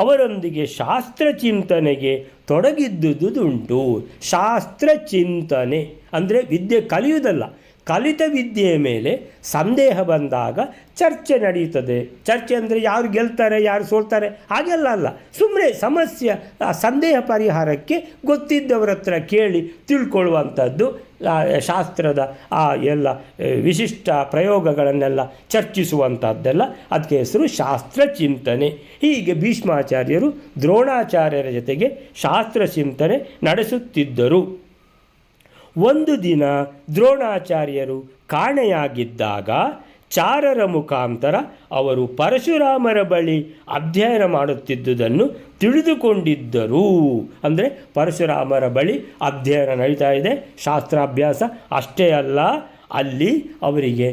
ಅವರೊಂದಿಗೆ ಶಾಸ್ತ್ರಚಿಂತನೆಗೆ ತೊಡಗಿದ್ದುದುಂಟು. ಶಾಸ್ತ್ರಚಿಂತನೆ ಅಂದರೆ ವಿದ್ಯೆ ಕಲಿಯುವುದಲ್ಲ, ಕಲಿತ ವಿದ್ಯೆಯ ಮೇಲೆ ಸಂದೇಹ ಬಂದಾಗ ಚರ್ಚೆ ನಡೆಯುತ್ತದೆ. ಚರ್ಚೆ ಅಂದರೆ ಯಾರು ಗೆಲ್ತಾರೆ ಯಾರು ಸೋಲ್ತಾರೆ ಹಾಗೆಲ್ಲ ಅಲ್ಲ, ಸುಮ್ಮನೆ ಸಮಸ್ಯೆ ಸಂದೇಹ ಪರಿಹಾರಕ್ಕೆ ಗೊತ್ತಿದ್ದವರ ಹತ್ರ ಕೇಳಿ ತಿಳ್ಕೊಳ್ಳುವಂಥದ್ದು. ಶಾಸ್ತ್ರದ ಆ ಎಲ್ಲ ವಿಶಿಷ್ಟ ಪ್ರಯೋಗಗಳನ್ನೆಲ್ಲ ಚರ್ಚಿಸುವಂಥದ್ದೆಲ್ಲ ಅದಕ್ಕೆ ಹೆಸರು ಶಾಸ್ತ್ರಚಿಂತನೆ. ಹೀಗೆ ಭೀಷ್ಮಾಚಾರ್ಯರು ದ್ರೋಣಾಚಾರ್ಯರ ಜೊತೆಗೆ ಶಾಸ್ತ್ರಚಿಂತನೆ ನಡೆಸುತ್ತಿದ್ದರು. ಒಂದು ದಿನ ದ್ರೋಣಾಚಾರ್ಯರು ಕಾಣೆಯಾಗಿದ್ದಾಗ ಚಾರರ ಮುಖಾಂತರ ಅವರು ಪರಶುರಾಮರ ಬಳಿ ಅಧ್ಯಯನ ಮಾಡುತ್ತಿದ್ದುದನ್ನು ತಿಳಿದುಕೊಂಡಿದ್ದರು. ಅಂದರೆ ಪರಶುರಾಮರ ಬಳಿ ಅಧ್ಯಯನ ನಡೀತಾ ಇದೆ, ಶಾಸ್ತ್ರಾಭ್ಯಾಸ. ಅಷ್ಟೇ ಅಲ್ಲ, ಅಲ್ಲಿ ಅವರಿಗೆ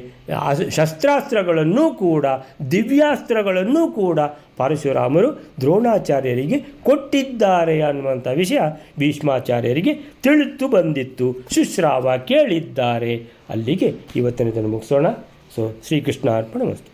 ಶಸ್ತ್ರಾಸ್ತ್ರಗಳನ್ನು ಕೂಡ ದಿವ್ಯಾಸ್ತ್ರಗಳನ್ನು ಕೂಡ ಪರಶುರಾಮರು ದ್ರೋಣಾಚಾರ್ಯರಿಗೆ ಕೊಟ್ಟಿದ್ದಾರೆ ಅನ್ನುವಂಥ ವಿಷಯ ಭೀಷ್ಮಾಚಾರ್ಯರಿಗೆ ತಿಳಿದು ಬಂದಿತ್ತು. ಶುಶ್ರಾವ ಕೇಳಿದ್ದಾರೆ. ಅಲ್ಲಿಗೆ ಇವತ್ತಿನ ದಿನ ಮುಗಿಸೋಣ. ಶ್ರೀಕೃಷ್ಣ ಅರ್ಪಣಮಸ್ತು.